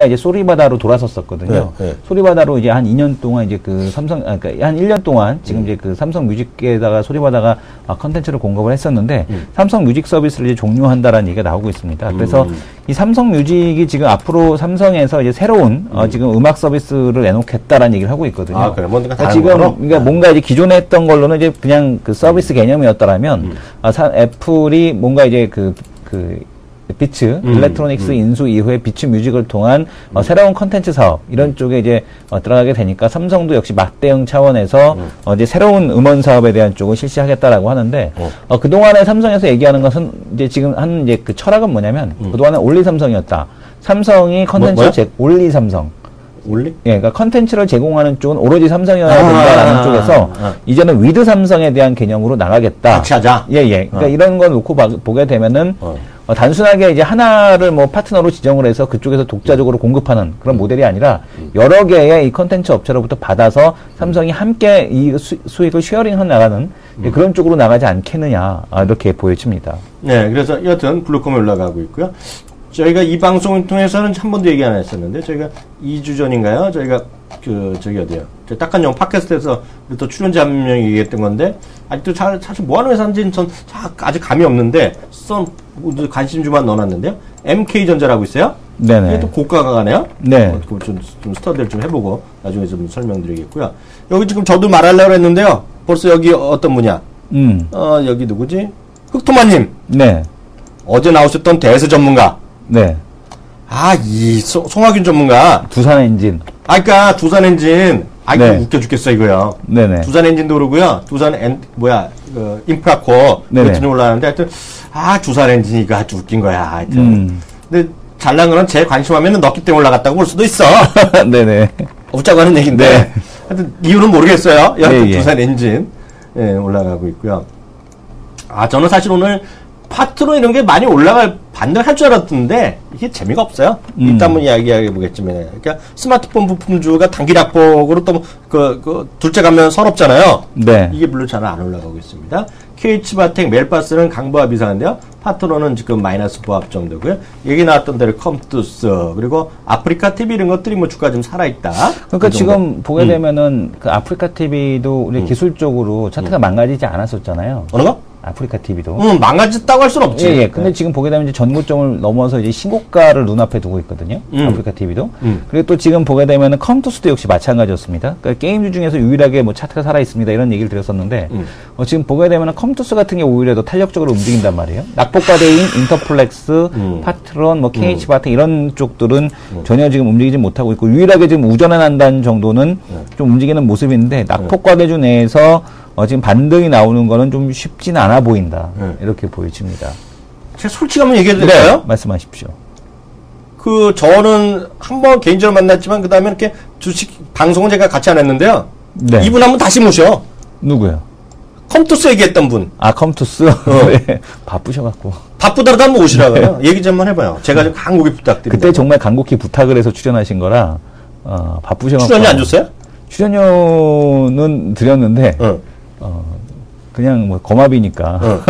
이제 소리바다로 돌아섰었거든요. 네, 네. 소리바다로 이제 한 2년 동안 이제 그 그러니까 한 1년 동안 지금 이제 그 삼성 뮤직에다가 소리바다가 컨텐츠를 공급을 했었는데 삼성 뮤직 서비스를 이제 종료한다라는 얘기가 나오고 있습니다. 그래서 이 삼성 뮤직이 지금 앞으로 삼성에서 이제 새로운 지금 음악 서비스를 내놓겠다라는 얘기를 하고 있거든요. 아, 그래. 뭔가 다른 지금 거로? 그러니까 뭔가 이제 기존에 했던 걸로는 이제 그냥 그 서비스 개념이었더라면 애플이 뭔가 이제 비츠, 일렉트로닉스 인수 이후에 비츠 뮤직을 통한 새로운 컨텐츠 사업 이런 쪽에 이제 들어가게 되니까 삼성도 역시 맞대응 차원에서 이제 새로운 음원 사업에 대한 쪽을 실시하겠다라고 하는데 그동안에 삼성에서 얘기하는 것은 이제 지금 하는 이제 그 철학은 뭐냐면 그동안에 올리 삼성이었다. 삼성이 컨텐츠 올리 삼성. 올리? 예, 그러니까 컨텐츠를 제공하는 쪽은 오로지 삼성이어야 된다라는 쪽에서 이제는 위드 삼성에 대한 개념으로 나가겠다. 같이 하자. 예, 예. 그러니까 이런 거 놓고 보게 되면은 단순하게 이제 하나를 뭐 파트너로 지정을 해서 그쪽에서 독자적으로 공급하는 그런 모델이 아니라 여러 개의 이 컨텐츠 업체로부터 받아서 삼성이 함께 이 수익을 쉐어링해 나가는 그런 쪽으로 나가지 않겠느냐 이렇게 보여집니다. 네, 그래서 여튼 블루컴에 올라가고 있고요. 저희가 이 방송을 통해서는 한 번도 얘기 안 했었는데 저희가 2주 전인가요? 저희가 저기 어디요? 딱한영 팟캐스트에서 또 출연자 한 명이 얘기했던 건데 아직도 사실 뭐 하는 회사인지는 전 아직 감이 없는데 관심주만 넣어놨는데요. MK전자라고 있어요. 네네. 이게 또 고가가 가네요. 네. 좀 스터디를 좀 해보고 나중에 좀 설명드리겠고요. 여기 지금 저도 말하려고 했는데요. 벌써 여기 어떤 분이야? 여기 누구지? 흑토마님. 네. 어제 나오셨던 대세 전문가. 네. 송하균 전문가. 두산 엔진. 그러니까 두산 엔진. 네. 웃겨 죽겠어 이거요. 네네. 두산 엔진도 그러고요. 두산 인프라코어 같은 올라가는데 하여튼 두산 엔진이 이거 아주 웃긴 거야. 하여튼. 근데 잘난 거는 제 관심하면은 넣기 때문에 올라갔다고 볼 수도 있어. 네네. 웃자고 하는 얘기인데. 네. 하여튼 이유는 모르겠어요. 여하튼 예. 두산 엔진 올라가고 있고요. 저는 사실 오늘 파트너 이런 게 많이 반등할 줄 알았는데 이게 재미가 없어요. 이따 한번 이야기해 보겠지만, 그러니까 스마트폰 부품주가 단기 낙폭으로 또 둘째 가면 서럽잖아요. 네. 이게 별로 잘 안 올라가고 있습니다. KH바텍 멜파스는 강보합 이상한데요. 파트너는 지금 마이너스 보합 정도고요. 얘기 나왔던 대로 컴투스 그리고 아프리카 TV 이런 것들이 뭐 주가 좀 살아있다. 그러니까 지금 보게 되면은 그 아프리카 TV도 우리 기술적으로 차트가 망가지지 않았었잖아요. 어느 거? 아프리카 TV도. 망가졌다고 할 수는 없지. 예. 근데 지금 보게 되면 이제 전고점을 넘어서 이제 신고가를 눈앞에 두고 있거든요. 아프리카 TV도. 그리고 또 지금 보게 되면은 컴투스도 역시 마찬가지였습니다. 그러니까 게임주 중에서 유일하게 뭐 차트가 살아 있습니다. 이런 얘기를 드렸었는데, 지금 보게 되면은 컴투스 같은 게 오히려 더 탄력적으로 움직인단 말이에요. 낙폭과대인 인터플렉스, 파트론, 뭐 KH바텍 이런 쪽들은 전혀 지금 움직이지 못하고 있고, 유일하게 지금 우전에 난다는 정도는 좀 움직이는 모습인데, 낙폭과대주 내에서 지금 반등이 나오는 거는 좀 쉽지는 않아 보인다. 이렇게 보여집니다. 제가 솔직히 한번 얘기해도 될까요? 네, 말씀하십시오. 저는 한번 개인적으로 만났지만, 그 다음에 이렇게 주식, 방송은 제가 같이 안 했는데요. 네. 이분 한번 다시 모셔. 누구요? 컴투스 얘기했던 분. 컴투스? 네. 바쁘셔갖고. 바쁘더라도 한번 오시라고요. 얘기 좀 한번 해봐요. 제가 좀 간곡히 부탁드립니다. 그때 정말 간곡히 부탁을 해서 출연하신 거라, 바쁘셔갖고. 출연료 안 줬어요? 출연료는 드렸는데, 그냥 뭐 거마비니까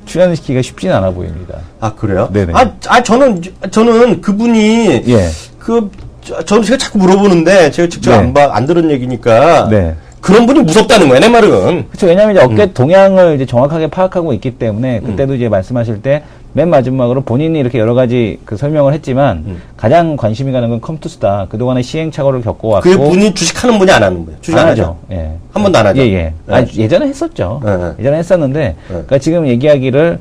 출연시키기가 쉽지는 않아 보입니다. 그래요? 네네. 저는 그분이 저는 제가 자꾸 물어보는데 제가 직접 안 들은 얘기니까 네. 그런 분이 무섭다는 거야 내 말은. 그렇죠. 왜냐하면 이제 어깨 동향을 이제 정확하게 파악하고 있기 때문에 그때도 이제 말씀하실 때 맨 마지막으로 본인이 이렇게 여러 가지 설명을 했지만 가장 관심이 가는 건 컴투스다. 그동안에 시행착오를 겪어왔고. 그 분이 주식하는 분이 안 하는 거예요. 주식 안 하죠. 예. 한 번도 안 하죠. 예. 예전에 했었죠. 예전에 했었는데 그러니까 지금 얘기하기를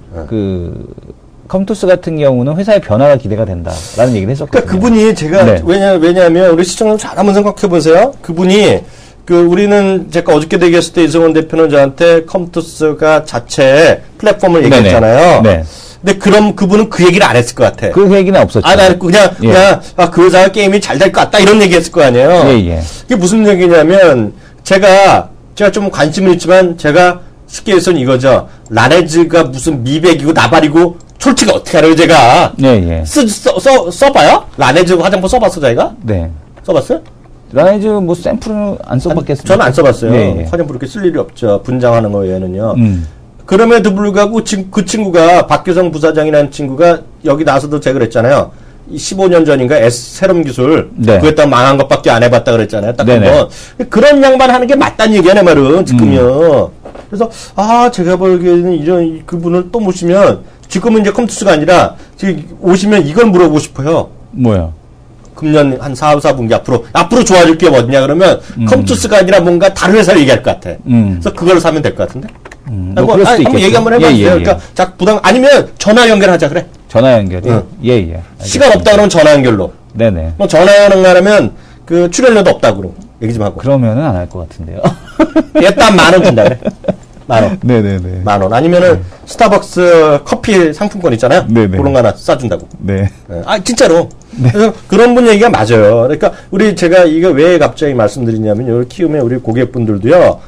컴투스 같은 경우는 회사의 변화가 기대가 된다라는 얘기를 했었거든요. 그러니까 그분이 제가 왜냐하면 우리 시청자 잘 한번 생각해 보세요. 그분이 우리는 제가 어저께 얘기했을 때 이성원 대표는 저한테 컴투스가 자체 플랫폼을 얘기했잖아요. 네. 근데 그럼 그분은 그 얘기를 안 했을 것 같아. 그 얘기는 없었죠. 나 그냥 그 회사가 게임이 잘 될 것 같다 이런 얘기 했을 거 아니에요. 예. 이게 무슨 얘기냐면 제가 좀 관심은 있지만 제가 쉽게 해서는 이거죠. 라네즈가 무슨 미백이고 나발이고 솔직히 어떻게 알아요 제가. 예. 써봐요? 라네즈 화장품 써봤어 자기가? 네. 써봤어요? 라네즈 뭐 샘플은 안 써봤겠습니다. 저는 안 써봤어요. 예. 화장품 그렇게 쓸 일이 없죠. 분장하는 거 외에는요. 그럼에도 불구하고 그 친구가 박규성 부사장이라는 친구가 여기 나와서도 제가 그랬잖아요. 15년 전인가 세럼 기술 네. 그랬다 망한 것밖에 안 해봤다 그랬잖아요. 딱 네네. 한번 그런 양반 하는 게 맞다는 얘기야 내 말은 지금요. 그래서 제가 보기에는 이런 그분을 또 모시면 지금은 이제 컴투스가 아니라 지금 오시면 이걸 물어보고 싶어요. 뭐야? 금년 한 4분기 앞으로 좋아질 게 뭐냐 그러면 컴투스가 아니라 뭔가 다른 회사를 얘기할 것 같아. 그래서 그걸 사면 될 것 같은데. 뭐 그럴 수도 한번 얘기 한번 해봐주세요. 예. 그러니까 부담 아니면 전화 연결하자 그래. 전화 연결이요? 응. 예. 시간 없다 그러면 전화 연결로. 네네. 뭐 전화 연결하면 그 출연료도 없다고 그러고 얘기 좀 하고. 그러면은 안 할 것 같은데요. 일단 10,000원 준다 그래. 10,000원. 네네네. 10,000원. 아니면은 스타벅스 커피 상품권 있잖아요. 네네. 그런 거 하나 싸준다고. 네. 진짜로. 그래서 그런 분 얘기가 맞아요. 그러니까 제가 이거 왜 갑자기 말씀드리냐면 이걸 키우면 우리 고객분들도요.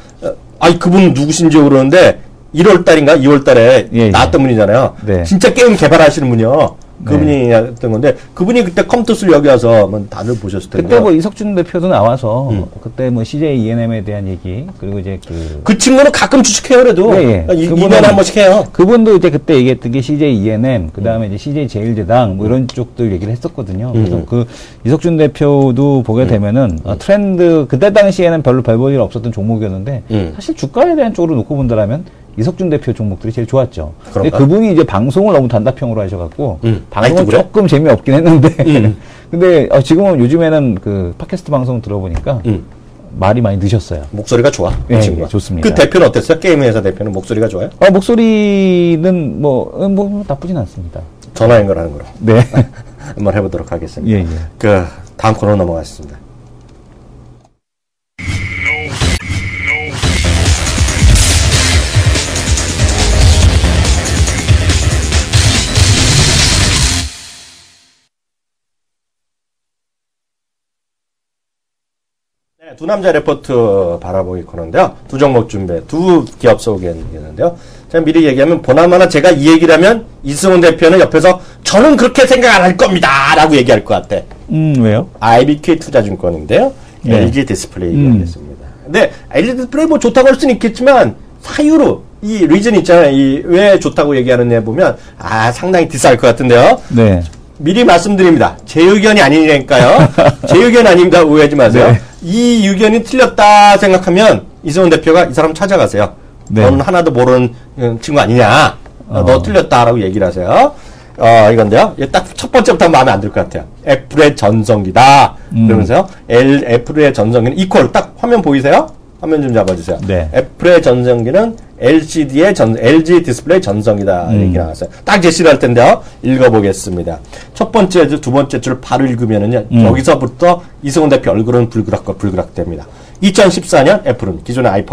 그분 누구신지 그러는데 1월달인가 2월달에 예. 나왔던 분이잖아요. 네. 진짜 게임 개발하시는 분이요. 그분이 했던 건데 그분이 그때 컴투스를 여기 와서 다들 보셨을 텐데 그때 뭐 이석준 대표도 나와서 그때 뭐 CJ E&M에 대한 얘기 그리고 이제 그 친구는 가끔 주식해요 그래도. 예. 2년에 한 번씩 해요. 그분도 이제 그때 얘기했던 게 CJ E&M 그다음에 이제 CJ 제일제당 뭐 이런 쪽들 얘기를 했었거든요. 그래서 그 이석준 대표도 보게 되면은 트렌드 그때 당시에는 별로 별 볼 일 없었던 종목이었는데 사실 주가에 대한 쪽으로 놓고 본다라면 이석준 대표 종목들이 제일 좋았죠. 근데 그분이 이제 방송을 너무 단답형으로 하셔갖고 방송은 그래? 조금 재미없긴 했는데 근데 지금은 요즘에는 그 팟캐스트 방송 들어보니까 말이 많이 늦었어요. 목소리가 좋아. 예, 친구가. 좋습니다. 그 대표는 어땠어요? 게임 회사 대표는 목소리가 좋아요? 목소리는 뭐 나쁘진 않습니다. 전화 연결하는 거로. 네. 한번 해보도록 하겠습니다. 예. 다음 코너 넘어가겠습니다. 두 남자 레포트 바라보기 코너인데요. 두 종목 준비해. 두 기업 소개했는데요. 자, 미리 얘기하면 보나마나 제가 이 얘기를 하면 이승훈 대표는 옆에서 저는 그렇게 생각 안 할 겁니다. 라고 얘기할 것 같아. 왜요? IBK 투자증권인데요. 네. LG 디스플레이 얘기하겠습니다. 근데 LG 디스플레이 뭐 좋다고 할 수는 있겠지만 사유로 이 리전 있잖아요. 왜 좋다고 얘기하느냐 보면 상당히 비쌀 것 같은데요. 네. 미리 말씀드립니다. 제 의견이 아니니까요. 제 의견 아닙니다. 오해하지 마세요. 네. 이 의견이 틀렸다 생각하면 이승훈 대표가 이 사람 찾아가세요. 네. 너는 하나도 모르는 친구 아니냐. 너 틀렸다라고 얘기를 하세요. 이건데요. 딱 첫 번째부터 마음에 안 들 것 같아요. 애플의 전성기다. 그러면서요. 애플의 전성기는 이퀄. 딱 화면 보이세요? 화면 좀 잡아주세요. 네. 애플의 전성기는 LG 디스플레이 전성기다. 얘기 나왔어요. 딱 제시를 할 텐데요. 읽어보겠습니다. 첫 번째 줄, 두 번째 줄 바로 읽으면은요. 여기서부터 이승훈 대표 얼굴은 불그락 됩니다. 2014년 애플은 기존의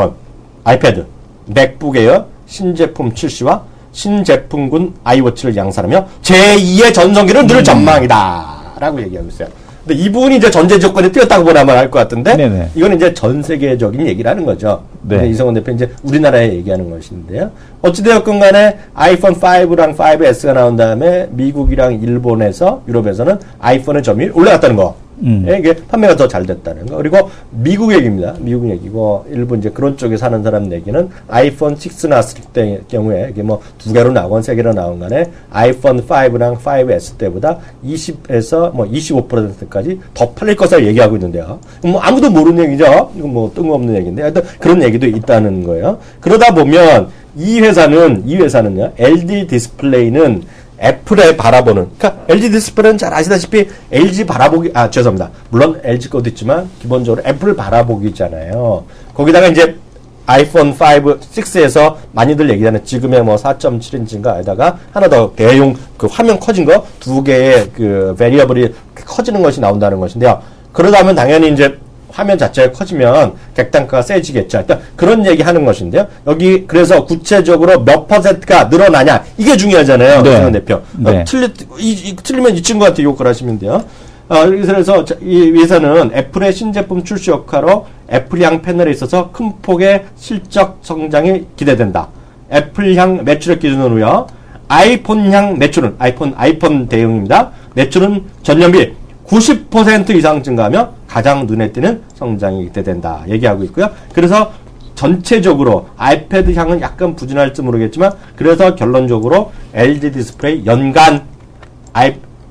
아이패드, 맥북에어 신제품 출시와 신제품군 아이워치를 양산하며 제2의 전성기를 누릴 전망이다. 라고 얘기하고 있어요. 근데 이분이 이제 전제 조건이 뛰었다고 보나만 할 것 같은데, 네네. 이거는 이제 전 세계적인 얘기를 하는 거죠. 네. 이성훈 대표 이제 우리나라에 얘기하는 것인데요. 어찌되었건 간에 아이폰 5랑 5S가 나온 다음에 미국이랑 일본에서, 유럽에서는 아이폰의 점유율이 올라갔다는 거. 이게 판매가 더 잘 됐다는 거. 그리고 미국 얘기입니다. 미국 얘기고, 일본 이제 그런 쪽에 사는 사람 얘기는 아이폰 6 나왔을 때 경우에, 이게 뭐 2개로 나오건 3개로 나온 간에 아이폰 5랑 5S 때보다 20에서 뭐 25%까지 더 팔릴 것을 얘기하고 있는데요. 뭐 아무도 모르는 얘기죠. 이건 뭐 뜬금없는 얘기인데. 하여튼 그런 얘기도 있다는 거예요. 그러다 보면 이 회사는요, LG 디스플레이는 애플에 바라보는, 그러니까 LG 디스플레이는 잘 아시다시피 LG 바라보기, 죄송합니다. 물론 LG 것도 있지만 기본적으로 애플 바라보기잖아요. 거기다가 이제 아이폰 5, 6에서 많이들 얘기하는 지금의 뭐 4.7인치인가 에다가 하나 더 대용 그 화면 커진 거 두 개의 그 베리어블이 커지는 것이 나온다는 것인데요. 그러다 보면 당연히 이제 화면 자체가 커지면 객단가가 세지겠죠. 일단 그런 얘기 하는 것인데요. 여기 그래서 구체적으로 몇 %가 늘어나냐 이게 중요하잖아요. 이승훈 대표. 네. 틀리면 이 친구한테 욕을 하시면 돼요. 그래서 이 회사는 애플의 신제품 출시 효과로 애플향 패널에 있어서 큰 폭의 실적 성장이 기대된다. 애플향 매출액 기준으로요. 아이폰향 매출은 아이폰 대응입니다. 매출은 전년비 90% 이상 증가하며 가장 눈에 띄는 성장이 기대된다. 얘기하고 있고요. 그래서 전체적으로 아이패드 향은 약간 부진할지 모르겠지만 그래서 결론적으로 LG 디스플레이 연간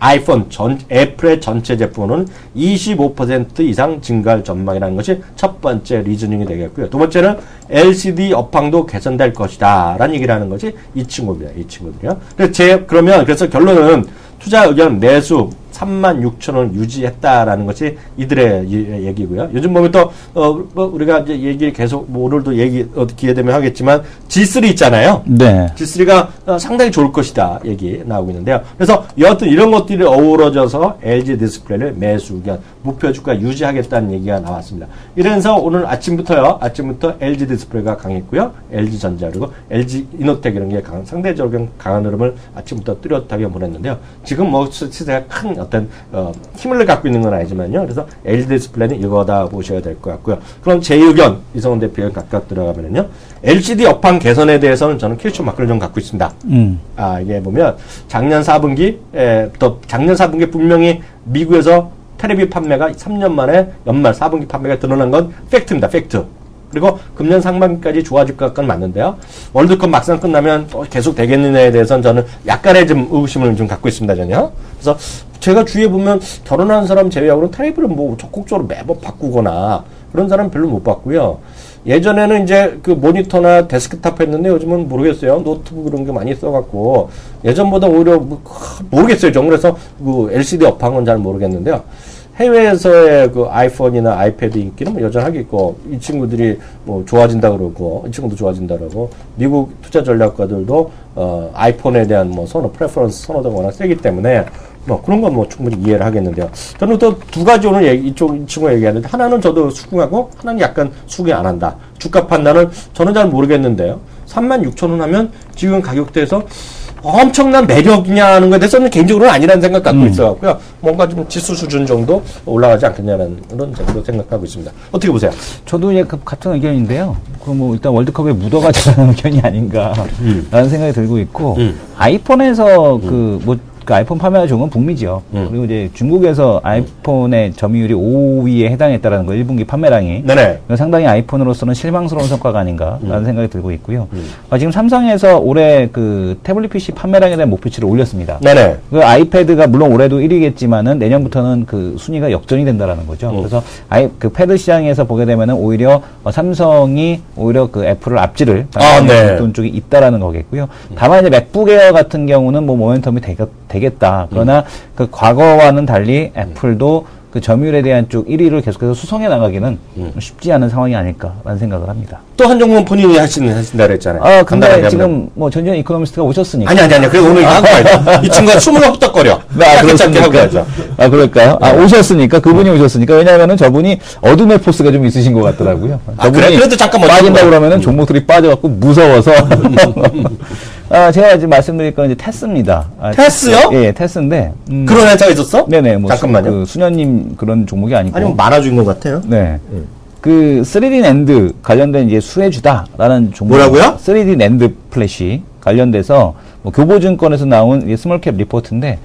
아이폰 애플의 전체 제품은 25% 이상 증가할 전망이라는 것이 첫 번째 리즈닝이 되겠고요. 두 번째는 LCD 업황도 개선될 것이다 라는 얘기를 하는 것이 이 친구입니다. 이 친구들이요. 그래서 결론은 투자 의견 매수 36,000원 유지했다라는 것이 이들의 얘기고요. 요즘 보면 또 우리가 이제 얘기 계속 오늘도 기회 되면 하겠지만 G3 있잖아요. 네. G3가 상당히 좋을 것이다 얘기 나오고 있는데요. 그래서 여하튼 이런 것들이 어우러져서 LG 디스플레이를 매수 의견 목표 주가 유지하겠다는 얘기가 나왔습니다. 이러면서 오늘 아침부터 LG 디스플레이가 강했고요. LG 전자 그리고 LG 이노텍 이런 게 상대적으로 강한 흐름을 아침부터 뚜렷하게 보냈는데요. 지금 뭐 시세가 큰 어떤 힘을 갖고 있는 건 아니지만요. 그래서 LG 디스플레이는 이거다 보셔야 될 것 같고요. 그럼 제 의견 이성훈 대표가 각각 들어가면은요. LCD 업황 개선에 대해서는 저는 퀘스천 마크를 좀 갖고 있습니다. 이게 보면 작년 4분기 분명히 미국에서 테레비 판매가 3년 만에 연말 4분기 판매가 드러난 건 팩트입니다. 팩트. 그리고 금년 상반기까지 좋아질 것 같건 맞는데요. 월드컵 막상 끝나면 계속 되겠느냐에 대해서는 저는 약간의 좀 의구심을 좀 갖고 있습니다, 전혀. 그래서 제가 주위에 보면 결혼한 사람 제외하고는 테레비를 뭐 적극적으로 매번 바꾸거나 그런 사람 별로 못 봤고요. 예전에는 이제 그 모니터나 데스크탑 했는데 요즘은 모르겠어요. 노트북 그런 게 많이 써갖고 예전보다 오히려 모르겠어요. 좀 그래서 그 LCD 업황은 잘 모르겠는데요. 해외에서의 그 아이폰이나 아이패드 인기는 뭐 여전하겠고, 이 친구들이 뭐 좋아진다 그러고, 이 친구도 좋아진다 그러고, 미국 투자 전략가들도, 아이폰에 대한 뭐 프레퍼런스 선호도가 워낙 세기 때문에, 뭐 그런 건 뭐 충분히 이해를 하겠는데요. 저는 또 두 가지 오늘 이 친구가 얘기하는데, 하나는 저도 수긍하고, 하나는 약간 수긍이 안 한다. 주가 판단은 저는 잘 모르겠는데요. 36,000원 하면 지금 가격대에서 엄청난 매력이냐 하는 것에 대해서는 개인적으로는 아니라는 생각 갖고 있어갖고요. 뭔가 좀 지수 수준 정도 올라가지 않겠냐는 그런 정도 생각하고 있습니다. 어떻게 보세요? 저도 이제 같은 의견인데요. 뭐 일단 월드컵에 묻어가자는 의견이 아닌가라는 생각이 들고 있고, 아이폰에서 그 아이폰 판매가 좋은 건 북미죠. 그리고 이제 중국에서 아이폰의 점유율이 5위에 해당했다라는 거, 1분기 판매량이. 네네. 상당히 아이폰으로서는 실망스러운 성과가 아닌가라는 생각이 들고 있고요. 지금 삼성에서 올해 그 태블릿 PC 판매량에 대한 목표치를 올렸습니다. 네네. 그 아이패드가 물론 올해도 1위겠지만은 내년부터는 그 순위가 역전이 된다라는 거죠. 그래서 그 패드 시장에서 보게 되면은 오히려 삼성이 오히려 그 애플을 앞지를 돈 쪽이 있다라는 거겠고요. 다만 이제 맥북 에어 같은 경우는 뭐 모멘텀이 되겠다. 그러나 그 과거와는 달리 애플도 그 점유율에 대한 쪽 1위를 계속해서 수성해 나가기는 쉽지 않은 상황이 아닐까라는 생각을 합니다. 또 한 종목은 본인이 하신다 그랬잖아요. 근데 지금 뭐 전전 이코노미스트가 오셨으니까. 아니. 그래서 오늘 하고 가야죠. 이 친구가 숨을 헛떡거려. 짧게 하고 가야죠. 그럴까요? 오셨으니까, 그분이 오셨으니까. 왜냐면은 저분이 어둠의 포스가 좀 있으신 것 같더라고요. 저분이 그래도 잠깐 빠진다 그러면은 종목들이 빠져갖고 무서워서. 제가 지금 말씀드릴 건 이제 테스입니다. 테스요? 예, 테스인데. 그런 회사가 있었어? 네네. 뭐 잠깐만요. 그 수녀님 그런 종목이 아니고. 아니면 만화주인 것 같아요. 네. 그 3D 낸드 관련된 이제 수혜주다라는 종목. 뭐라고요? 3D 낸드 플래시 관련돼서 뭐 교보증권에서 나온 스몰캡 리포트인데,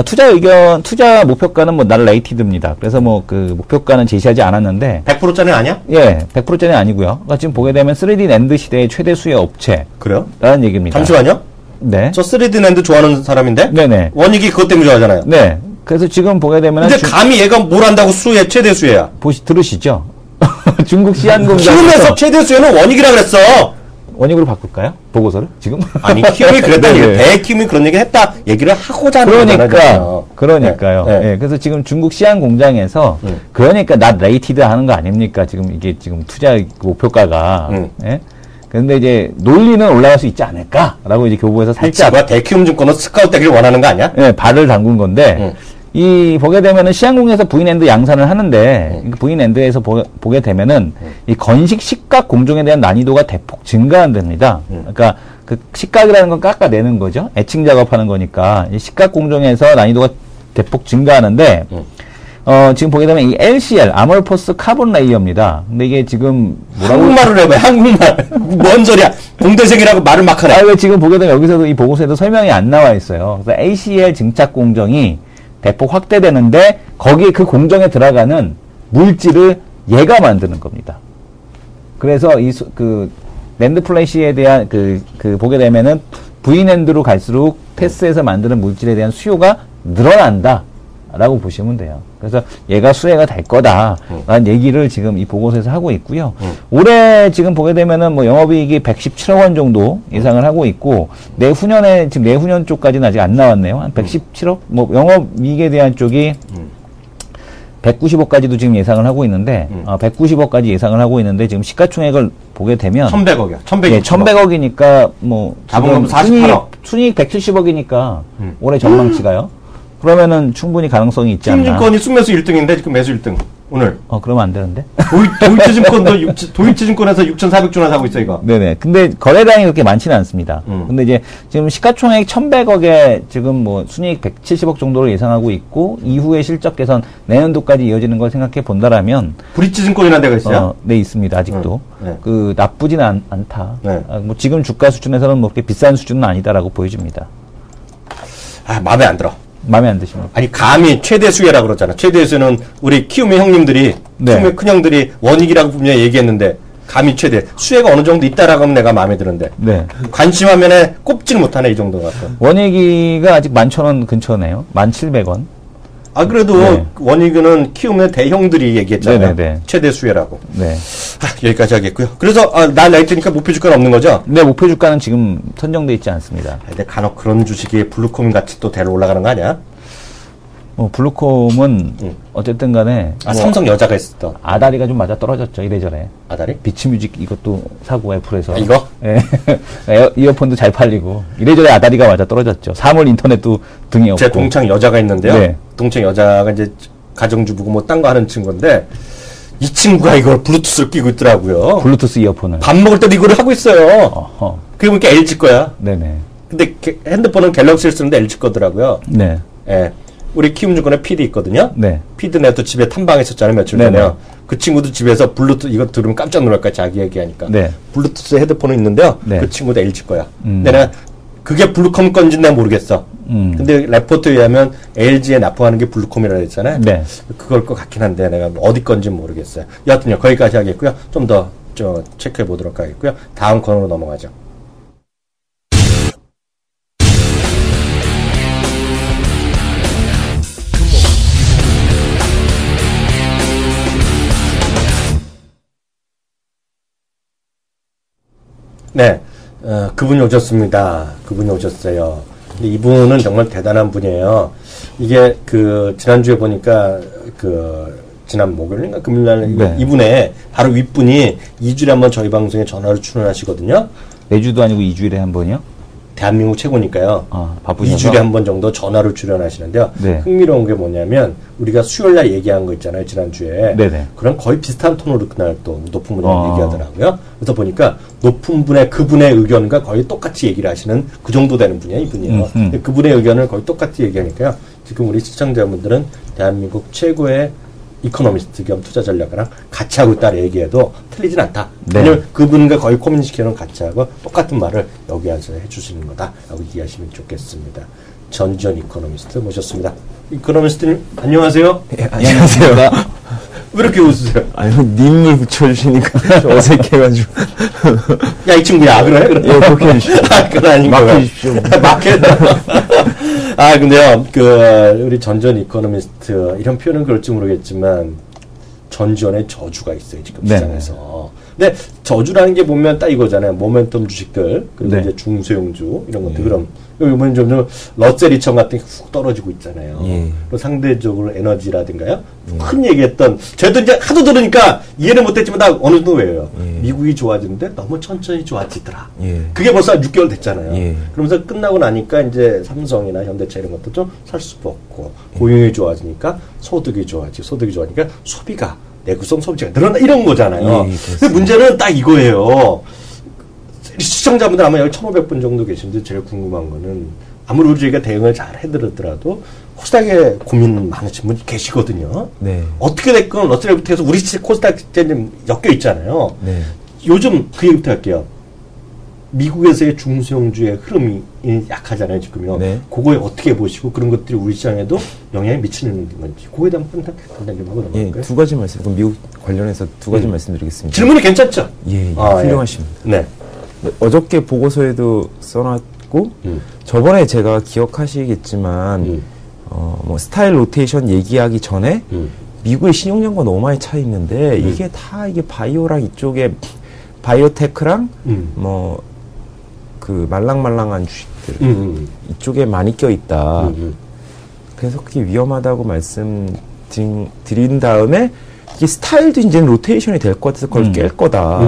투자 목표가는 뭐 날 레이티드입니다. 그래서 뭐 그 목표가는 제시하지 않았는데 100%짜리 아니야? 예, 100%짜리 아니고요. 그러니까 지금 보게 되면 3D 낸드 시대의 최대 수혜 업체. 그래요? 라는 얘기입니다. 잠시만요. 네. 저 3D 낸드 좋아하는 사람인데? 네네. 원익이 그것 때문에 좋아하잖아요. 네. 그래서 지금 보게 되면. 근데 감히 얘가 뭘 한다고 최대 수혜야? 들으시죠? 중국 시안공장. 키움에서 최대 수혜는 원익이라 그랬어! 원익으로 바꿀까요? 보고서를? 지금? 아니, 키움이 그랬다는 얘기, 대키움이 그런 얘기 했다 얘기를 하고자 하는 거잖아요. 그러니까요. 네. 예, 그래서 지금 중국 시안공장에서 그러니까 낫 레이티드 하는 거 아닙니까? 지금 이게 지금 투자 목표가가. 예? 근데 이제 논리는 올라갈 수 있지 않을까라고 이제 교보에서 살짝. 대키움 증권은 스카우트 되기를 원하는 거 아니야? 예, 발을 담근 건데. 보게 되면은 시안공에서 V낸드 양산을 하는데, V낸드에서 보게 되면은, 이 건식 식각 공정에 대한 난이도가 대폭 증가한답니다. 그러니까, 그 식각이라는 건 깎아내는 거죠. 애칭 작업하는 거니까. 이 식각 공정에서 난이도가 대폭 증가하는데, 지금 보게 되면 이 LCL, 아몰포스 카본 레이어입니다. 근데 이게 지금 한국말을 해봐, 한국말. 뭔 소리야. 공대생이라고 말을 막 하네. 왜 지금 보게 되면 여기서도 이 보고서에도 설명이 안 나와 있어요. 그래서 ACL 증착 공정이 대폭 확대되는데 거기에 그 공정에 들어가는 물질을 얘가 만드는 겁니다. 그래서 그 낸드 플래시에 대한 보게 되면은 V낸드로 갈수록 테스에서 만드는 물질에 대한 수요가 늘어난다라고 보시면 돼요. 그래서 얘가 수혜가 될 거다라는 얘기를 지금 이 보고서에서 하고 있고요. 올해 지금 보게 되면은 뭐 영업이익이 117억 원 정도 예상을 하고 있고 내후년에 지금 내후년 쪽까지는 아직 안 나왔네요. 한 117억 뭐 영업이익에 대한 쪽이 190억까지도 지금 예상을 하고 있는데 190억까지 예상을 하고 있는데 지금 시가총액을 보게 되면 1,100억이야. 1,100억. 예, 1,100억이니까 뭐 자본금 48억. 순이익 170억이니까 올해 전망치가요. 그러면은 충분히 가능성이 있지 않나. 키움증권이 순매수 1등인데 지금 매수 1등. 오늘. 그러면 안 되는데. 도이치증권도 도이치증권에서 6,400주나 사고 있어 이거. 네네. 근데 거래량이 그렇게 많지는 않습니다. 근데 이제 지금 시가총액 1,100억에 지금 뭐 순이익 170억 정도를 예상하고 있고 이후에 실적 개선 내년도까지 이어지는 걸 생각해 본다라면 브릿지증권이라는 데가 있어요? 네, 있습니다. 아직도. 네. 그 나쁘지는 않다. 네. 뭐 지금 주가 수준에서는 뭐 그렇게 비싼 수준은 아니다라고 보여집니다. 마음에 안 들어. 마음에 안 드십니까? 아니 감히 최대 수혜라고 그러잖아. 최대 수혜는 우리 키움의 형님들이 네. 키움의 큰형들이 원익이라고 분명히 얘기했는데 감히 최대 수혜가 어느 정도 있다라고 하면 내가 마음에 드는데 네. 관심하면에 꼽지를 못하네 이 정도 같아. 원익이가 아직 11,000원 근처네요. 1,700원. 그래도 네. 원익은 키움의 대형들이 얘기했잖아요. 네네네. 최대 수혜라고. 네. 여기까지 하겠고요. 그래서 날 나이트니까 목표 주가는 없는 거죠? 네, 목표 주가는 지금 선정돼 있지 않습니다. 근데 간혹 그런 주식이 블루콤 같이 또 대로 올라가는 거 아니야? 블루콤은 어쨌든 간에 뭐 삼성 여자가 있었던 아다리가 좀 맞아 떨어졌죠. 이래저래. 아다리? 비치뮤직 이것도 사고 애플에서. 이거? 예. 이어폰도 잘 팔리고 이래저래 아다리가 맞아 떨어졌죠. 사물 인터넷도 등이 없고. 제 동창 여자가 있는데요. 네. 동창 여자가 이제 가정주부고 뭐 딴 거 하는 친구인데 이 친구가 이걸 블루투스를 끼고 있더라고요. 블루투스 이어폰을. 밥 먹을 때도 이거를 하고 있어요. 어허. 그게 보니까 LG 거야. 네네. 근데 핸드폰은 갤럭시를 쓰는데 LG 거더라고요. 네. 예. 우리 키움증권에 PD 있거든요. 네. PD 내가 또 집에 탐방했었잖아요. 며칠 네네. 전에요. 그 친구도 집에서 블루투스 이거 들으면 깜짝 놀랄 거야. 자기 얘기하니까. 네. 블루투스 헤드폰은 있는데요. 네. 그 친구도 LG 거야. 근데 내가 그게 블루콤 건지는 내가 모르겠어. 근데 레포트에 의하면 LG에 납품하는 게 블루콤이라고 했잖아요. 네. 그걸 것 같긴 한데 내가 어디 건지는 모르겠어요. 여하튼요. 거기까지 하겠고요. 좀 더 체크해 보도록 하겠고요. 다음 코너로 넘어가죠. 네, 그분이 오셨습니다. 그분이 오셨어요. 근데 이분은 정말 대단한 분이에요. 이게 지난주에 보니까 지난 목요일인가 금요일날 네. 이분의 바로 윗분이 2주일에 한번 저희 방송에 전화로 출연하시거든요. 4주도 아니고 2주일에 한 번이요? 대한민국 최고니까요. 바쁘셔서. 2주일에 한 번 정도 전화로 출연하시는데요. 네. 흥미로운 게 뭐냐면 우리가 수요일날 얘기한 거 있잖아요. 지난주에. 네네. 그럼 거의 비슷한 톤으로 그날 또 높은 분이랑 얘기하더라고요. 그래서 보니까 높은 분의 그분의 의견과 거의 똑같이 얘기를 하시는 그 정도 되는 분이에요. 이분이요. 근데 그분의 의견을 거의 똑같이 얘기하니까요. 지금 우리 시청자분들은 대한민국 최고의 이코노미스트 겸 투자 전략가랑 같이 하고 있다 얘기해도 틀리진 않다. 네. 왜냐면 그분과 거의 커뮤니케이션을 같이 하고 똑같은 말을 여기 와서 해주시는 거다라고 이해하시면 좋겠습니다. 전지현 이코노미스트 모셨습니다. 이코노미스트님 안녕하세요. 예, 안녕하세요. 왜 이렇게 웃으세요? 아유, 님을 붙여주시니까 좀 어색해가지고. 야, 이 친구야. 그래? 그래. 예, 그렇게 해주십시오. 그건 아닌 거야. 맡겨주십시오. 근데요, 우리 전지현 이코노미스트, 이런 표현은 그럴지 모르겠지만, 전지현의 저주가 있어요, 지금 네. 시장에서. 근데 저주라는 게 보면 딱 이거잖아요. 모멘텀 주식들, 그리고 네. 이제 중소형주, 이런 것들. 그럼, 요번에 점점 러셀2000 같은 게 훅 떨어지고 있잖아요. 예. 그리고 상대적으로 에너지라든가요. 큰 얘기했던, 저희도 이제 하도 들으니까 이해는 못했지만 나 어느 정도 외워요. 예. 미국이 좋아지는데 너무 천천히 좋아지더라. 예. 그게 벌써 한 6개월 됐잖아요. 예. 그러면서 끝나고 나니까 이제 삼성이나 현대차 이런 것도 좀 살 수없고 고용이 좋아지니까 소득이 좋아지고 소득이 좋아지니까 소비가 내구성 소비가 늘어나 이런 거잖아요. 예, 근데 문제는 딱 이거예요. 시청자분들 아마 여기 1,500분 정도 계신데 제일 궁금한 거는 아무리 우리 저희가 대응을 잘 해드렸더라도 코스닥에 고민 많으신 분이 계시거든요. 네. 어떻게 됐건 러셀부터 해서 우리 코스닥 좀 엮여 있잖아요. 네. 요즘 그 얘기부터 할게요. 미국에서의 중소형주의 흐름이 약하잖아요, 지금요. 네. 그거에 어떻게 보시고 그런 것들이 우리 시장에도 영향이 미치는 건지 그거에 대한 판단 좀 하고 예, 넘어갈까요? 두 가지 말씀, 그럼 미국 관련해서 두 가지 말씀드리겠습니다. 질문이 괜찮죠? 예, 예, 아, 훌륭하십니다. 네. 네, 어저께 보고서에도 써놨고, 저번에 제가 기억하시겠지만, 뭐 스타일 로테이션 얘기하기 전에 미국의 신용량과 너무 많이 차 있는데 이게 다 이게 바이오랑 이쪽에 바이오테크랑 뭐 그 말랑말랑한 주식들 이쪽에 많이 껴 있다. 그래서 그게 위험하다고 말씀드린 다음에 이게 스타일도 이제 로테이션이 될 것 같아서 그걸 깰 거다.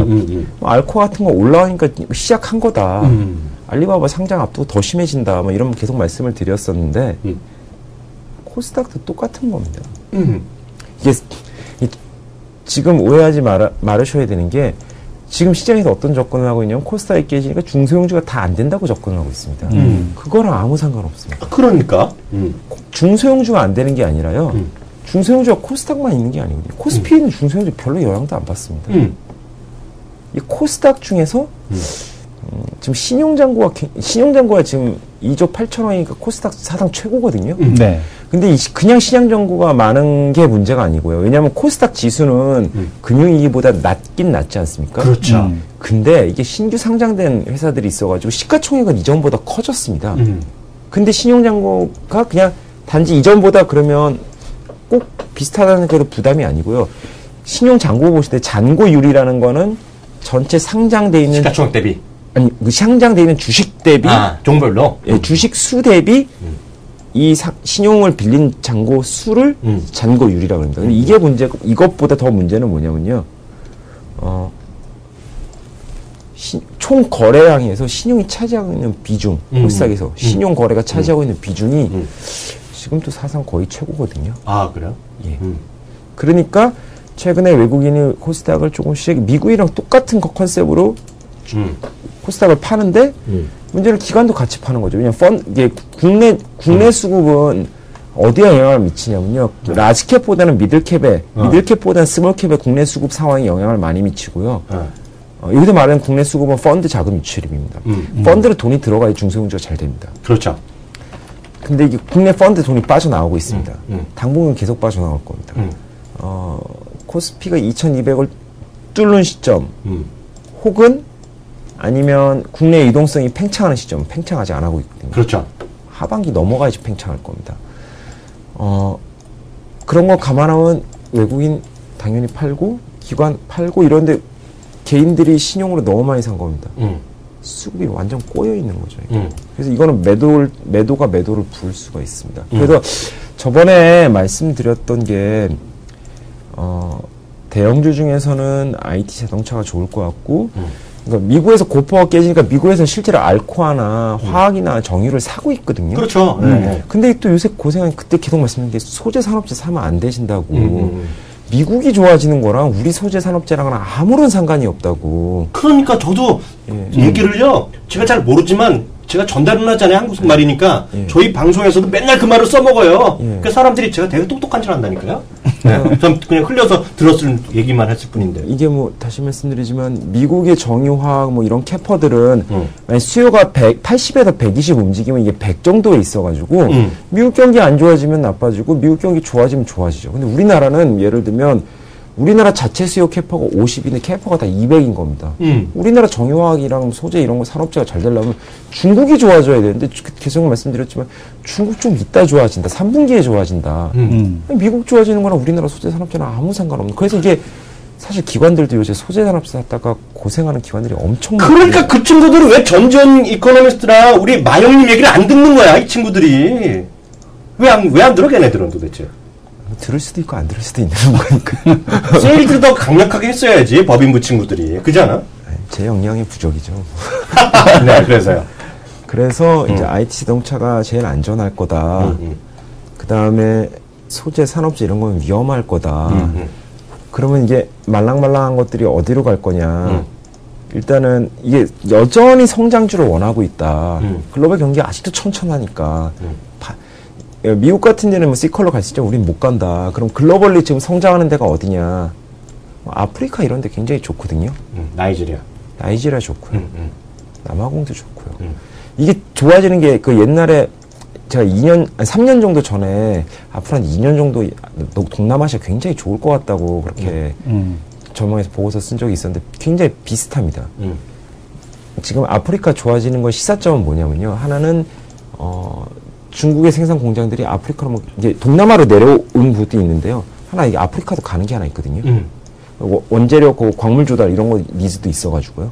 뭐 알코 같은 거 올라오니까 시작한 거다. 알리바바 상장 앞두고 더 심해진다. 뭐 이런 계속 말씀을 드렸었는데 코스닥도 똑같은 겁니다. 이게 지금 오해하지 말으셔야 되는 게 지금 시장에서 어떤 접근을 하고 있냐면 코스닥이 깨지니까 중소형주가 다 안 된다고 접근을 하고 있습니다. 그거랑 아무 상관없습니다. 그러니까 중소형주가 안 되는 게 아니라요. 중소형주가 코스닥만 있는 게 아니거든요. 코스피에 있는 중소형주 별로 영향도 안 받습니다. 이 코스닥 중에서 지금 신용잔고가 지금 2조 8천원이니까 코스닥 사상 최고거든요. 네. 근데 그냥 신용잔고가 많은 게 문제가 아니고요. 왜냐하면 코스닥 지수는 금융위기보다 낮긴 낮지 않습니까? 그렇죠. 근데 이게 신규 상장된 회사들이 있어가지고 시가총액은 이전보다 커졌습니다. 근데 신용잔고가 그냥 단지 이전보다 그러면 꼭 비슷하다는 그 부담이 아니고요. 신용잔고 보실 때 잔고율이라는 거는 전체 상장돼 있는 시가총액 대비 아니 그 상장돼 있는 주식 대비 종별로 주식 수 대비 이 신용을 빌린 잔고 수를 잔고율이라고 합니다. 근데 이게 문제고 이것보다 더 문제는 뭐냐면요. 총 거래량에서 신용이 차지하고 있는 비중 코스닥에서 신용 거래가 차지하고 있는 비중이 지금도 사상 거의 최고거든요. 아 그래요? 예. 그러니까 최근에 외국인이 코스닥을 조금씩 미국이랑 똑같은 컨셉으로 코스닥을 파는데 문제는 기관도 같이 파는 거죠. 왜냐면 이게 국내 수급은 어디에 영향을 미치냐면요. 라지캡보다는 미들캡보다는 스몰캡에 국내 수급 상황이 영향을 많이 미치고요. 여기서 말하는 국내 수급은 펀드 자금 유출입니다. 펀드로 돈이 들어가야 중소형주가 잘 됩니다. 그렇죠. 근데 이게 국내 펀드 돈이 빠져나오고 있습니다. 당분간 계속 빠져나올 겁니다. 코스피가 2200을 뚫는 시점 혹은 아니면 국내 유동성이 팽창하는 시점, 팽창하지 안 하고 있거든요. 그렇죠. 하반기 넘어가야지 팽창할 겁니다. 그런 거 감안하면 외국인 당연히 팔고, 기관 팔고 이런데 개인들이 신용으로 너무 많이 산 겁니다. 수급이 완전 꼬여 있는 거죠. 그래서 이거는 매도가 매도를 부을 수가 있습니다. 그래서 저번에 말씀드렸던 게, 대형주 중에서는 IT 자동차가 좋을 것 같고, 그러니까 미국에서 고퍼가 깨지니까 미국에서 실제로 알코아나 화학이나 정유를 사고 있거든요. 그렇죠. 근데 또 요새 고생한 그때 계속 말씀드린 게 소재 산업재 사면 안 되신다고. 미국이 좋아지는 거랑 우리 소재 산업재랑은 아무런 상관이 없다고. 그러니까 저도 얘기를요. 제가 잘 모르지만 제가 전달은 하잖아요. 한국 말이니까. 저희 방송에서도 맨날 그 말을 써먹어요. 그러니까 사람들이 제가 되게 똑똑한 줄 안다니까요. 전 그냥 흘려서 들었을 얘기만 했을 뿐인데. 이게 뭐 다시 말씀드리지만 미국의 정유화학 뭐 이런 캐퍼들은 만약 수요가 80에서 120 움직이면 이게 100 정도에 있어가지고 미국 경기 안 좋아지면 나빠지고 미국 경기 좋아지면 좋아지죠. 근데 우리나라는 예를 들면 우리나라 자체 수요 캐퍼가 50인데 캐퍼가 다 200인 겁니다. 우리나라 정유화학이랑 소재 이런 거 산업재가 잘 되려면 중국이 좋아져야 되는데 계속 말씀드렸지만 중국 좀 이따 좋아진다. 3분기에 좋아진다. 미국 좋아지는 거랑 우리나라 소재 산업재는 아무 상관없는. 그래서 이게 사실 기관들도 요새 소재 산업재 하다가 고생하는 기관들이 엄청 많아요. 그러니까 그 친구들은 왜 전전 이코노미스트랑 우리 마영님 얘기를 안 듣는 거야, 이 친구들이. 왜 안 들어, 걔네들은 도대체. 들을 수도 있고 안 들을 수도 있는 거니까. 세일들 더 강력하게 했어야지, 법인부 친구들이. 그잖아? 제 역량이 부족이죠. 네, 그래서요. 그래서 이제 IT 자동차가 제일 안전할 거다. 그 다음에 소재, 산업재 이런 건 위험할 거다. 그러면 이게 말랑말랑한 것들이 어디로 갈 거냐. 일단은 이게 여전히 성장주를 원하고 있다. 글로벌 경기가 아직도 천천하니까. 미국 같은 데는 뭐 C컬러 갈 수 있죠. 우린 못 간다. 그럼 글로벌리 지금 성장하는 데가 어디냐. 아프리카 이런 데 굉장히 좋거든요. 나이지리아 좋고요. 남아공도 좋고요. 이게 좋아지는 게 그 옛날에 제가 3년 정도 전에 앞으로 한 2년 정도 동남아시아 굉장히 좋을 것 같다고 그렇게 전망해서 보고서 쓴 적이 있었는데 굉장히 비슷합니다. 지금 아프리카 좋아지는 건 시사점은 뭐냐면요. 하나는 중국의 생산 공장들이 아프리카로 뭐 이제 동남아로 내려온 곳도 있는데요. 하나 이게 아프리카도 가는 게 하나 있거든요. 원재료, 광물 조달 이런 거 니즈도 있어가지고요.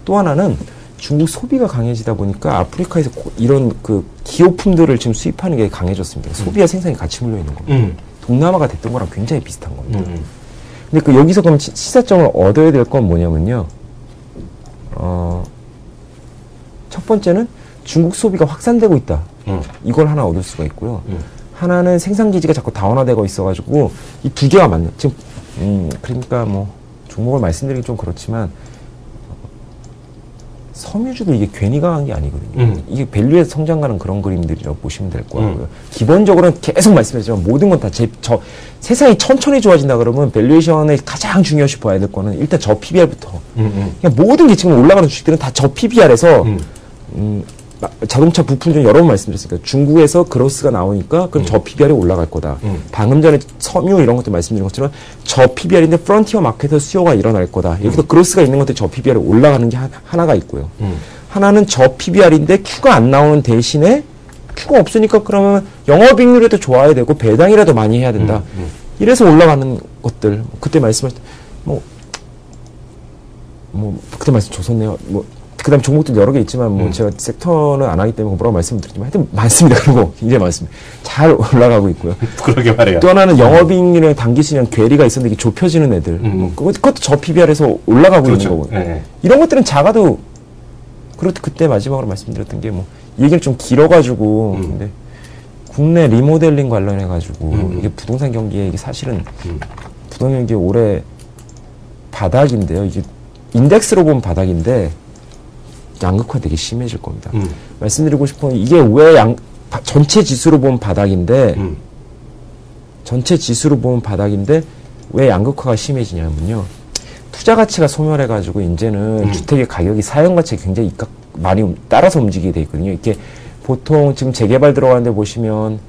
또 하나는 중국 소비가 강해지다 보니까 아프리카에서 이런 그 기호품들을 지금 수입하는 게 강해졌습니다. 소비와 생산이 같이 물려 있는 겁니다. 동남아가 됐던 거랑 굉장히 비슷한 겁니다. 근데 그 여기서 그럼 시사점을 얻어야 될 건 뭐냐면요. 첫 번째는 중국 소비가 확산되고 있다. 이걸 하나 얻을 수가 있고요. 하나는 생산 기지가 자꾸 다원화되고 있어가지고 이 두 개가 맞는. 지금 그러니까 뭐 종목을 말씀드리기 좀 그렇지만 섬유주도 이게 괜히 강한 게 아니거든요. 이게 밸류에서 성장하는 그런 그림들이라고 보시면 될 것 같고요. 기본적으로는 계속 말씀드렸지만 모든 건 다 세상이 천천히 좋아진다 그러면 밸류에이션에 가장 중요시 봐야 될 거는 일단 저 PBR부터. 그냥 모든 게 지금 올라가는 주식들은 다 저 PBR에서 자동차 부품 중 여러 번 말씀드렸으니까 중국에서 그로스가 나오니까 그럼 저 PBR이 올라갈 거다. 방금 전에 섬유 이런 것도 말씀드린 것처럼 저 PBR인데 프론티어 마켓에서 수요가 일어날 거다. 여기서 그로스가 있는 것들 저 PBR이 올라가는 게 하나가 있고요. 하나는 저 PBR인데 Q가 안 나오는 대신에 Q가 없으니까 그러면 영업이익률에도 좋아야 되고 배당이라도 많이 해야 된다. 이래서 올라가는 것들 그때 말씀하신 그때 말씀 좋았네요. 그 다음 종목들 여러 개 있지만, 제가 섹터는 안 하기 때문에 뭐라고 말씀드리지만, 하여튼 많습니다. 그리고 굉장히 많습니다. 잘 올라가고 있고요. 그러게 말해요. 또 하나는 영업이익률이랑 단기시장 괴리가 있었는데, 이게 좁혀지는 애들. 그것도 저 PBR에서 올라가고 그렇죠. 있는 거고요. 네. 이런 것들은 작아도, 그리고 그때 마지막으로 말씀드렸던 게 이 얘기를 좀 길어가지고, 근데 국내 리모델링 관련해가지고, 이게 부동산 경기에 이게 사실은, 부동산 경기에 올해 바닥인데요. 이게 인덱스로 보면 바닥인데, 양극화 되게 심해질 겁니다. 말씀드리고 싶은 이게 왜 전체 지수로 보면 바닥인데 왜 양극화가 심해지냐면요. 투자 가치가 소멸해가지고 이제는 주택의 가격이 사용 가치에 굉장히 많이 따라서 움직이게 돼 있거든요. 이렇게 보통 지금 재개발 들어가는 데 보시면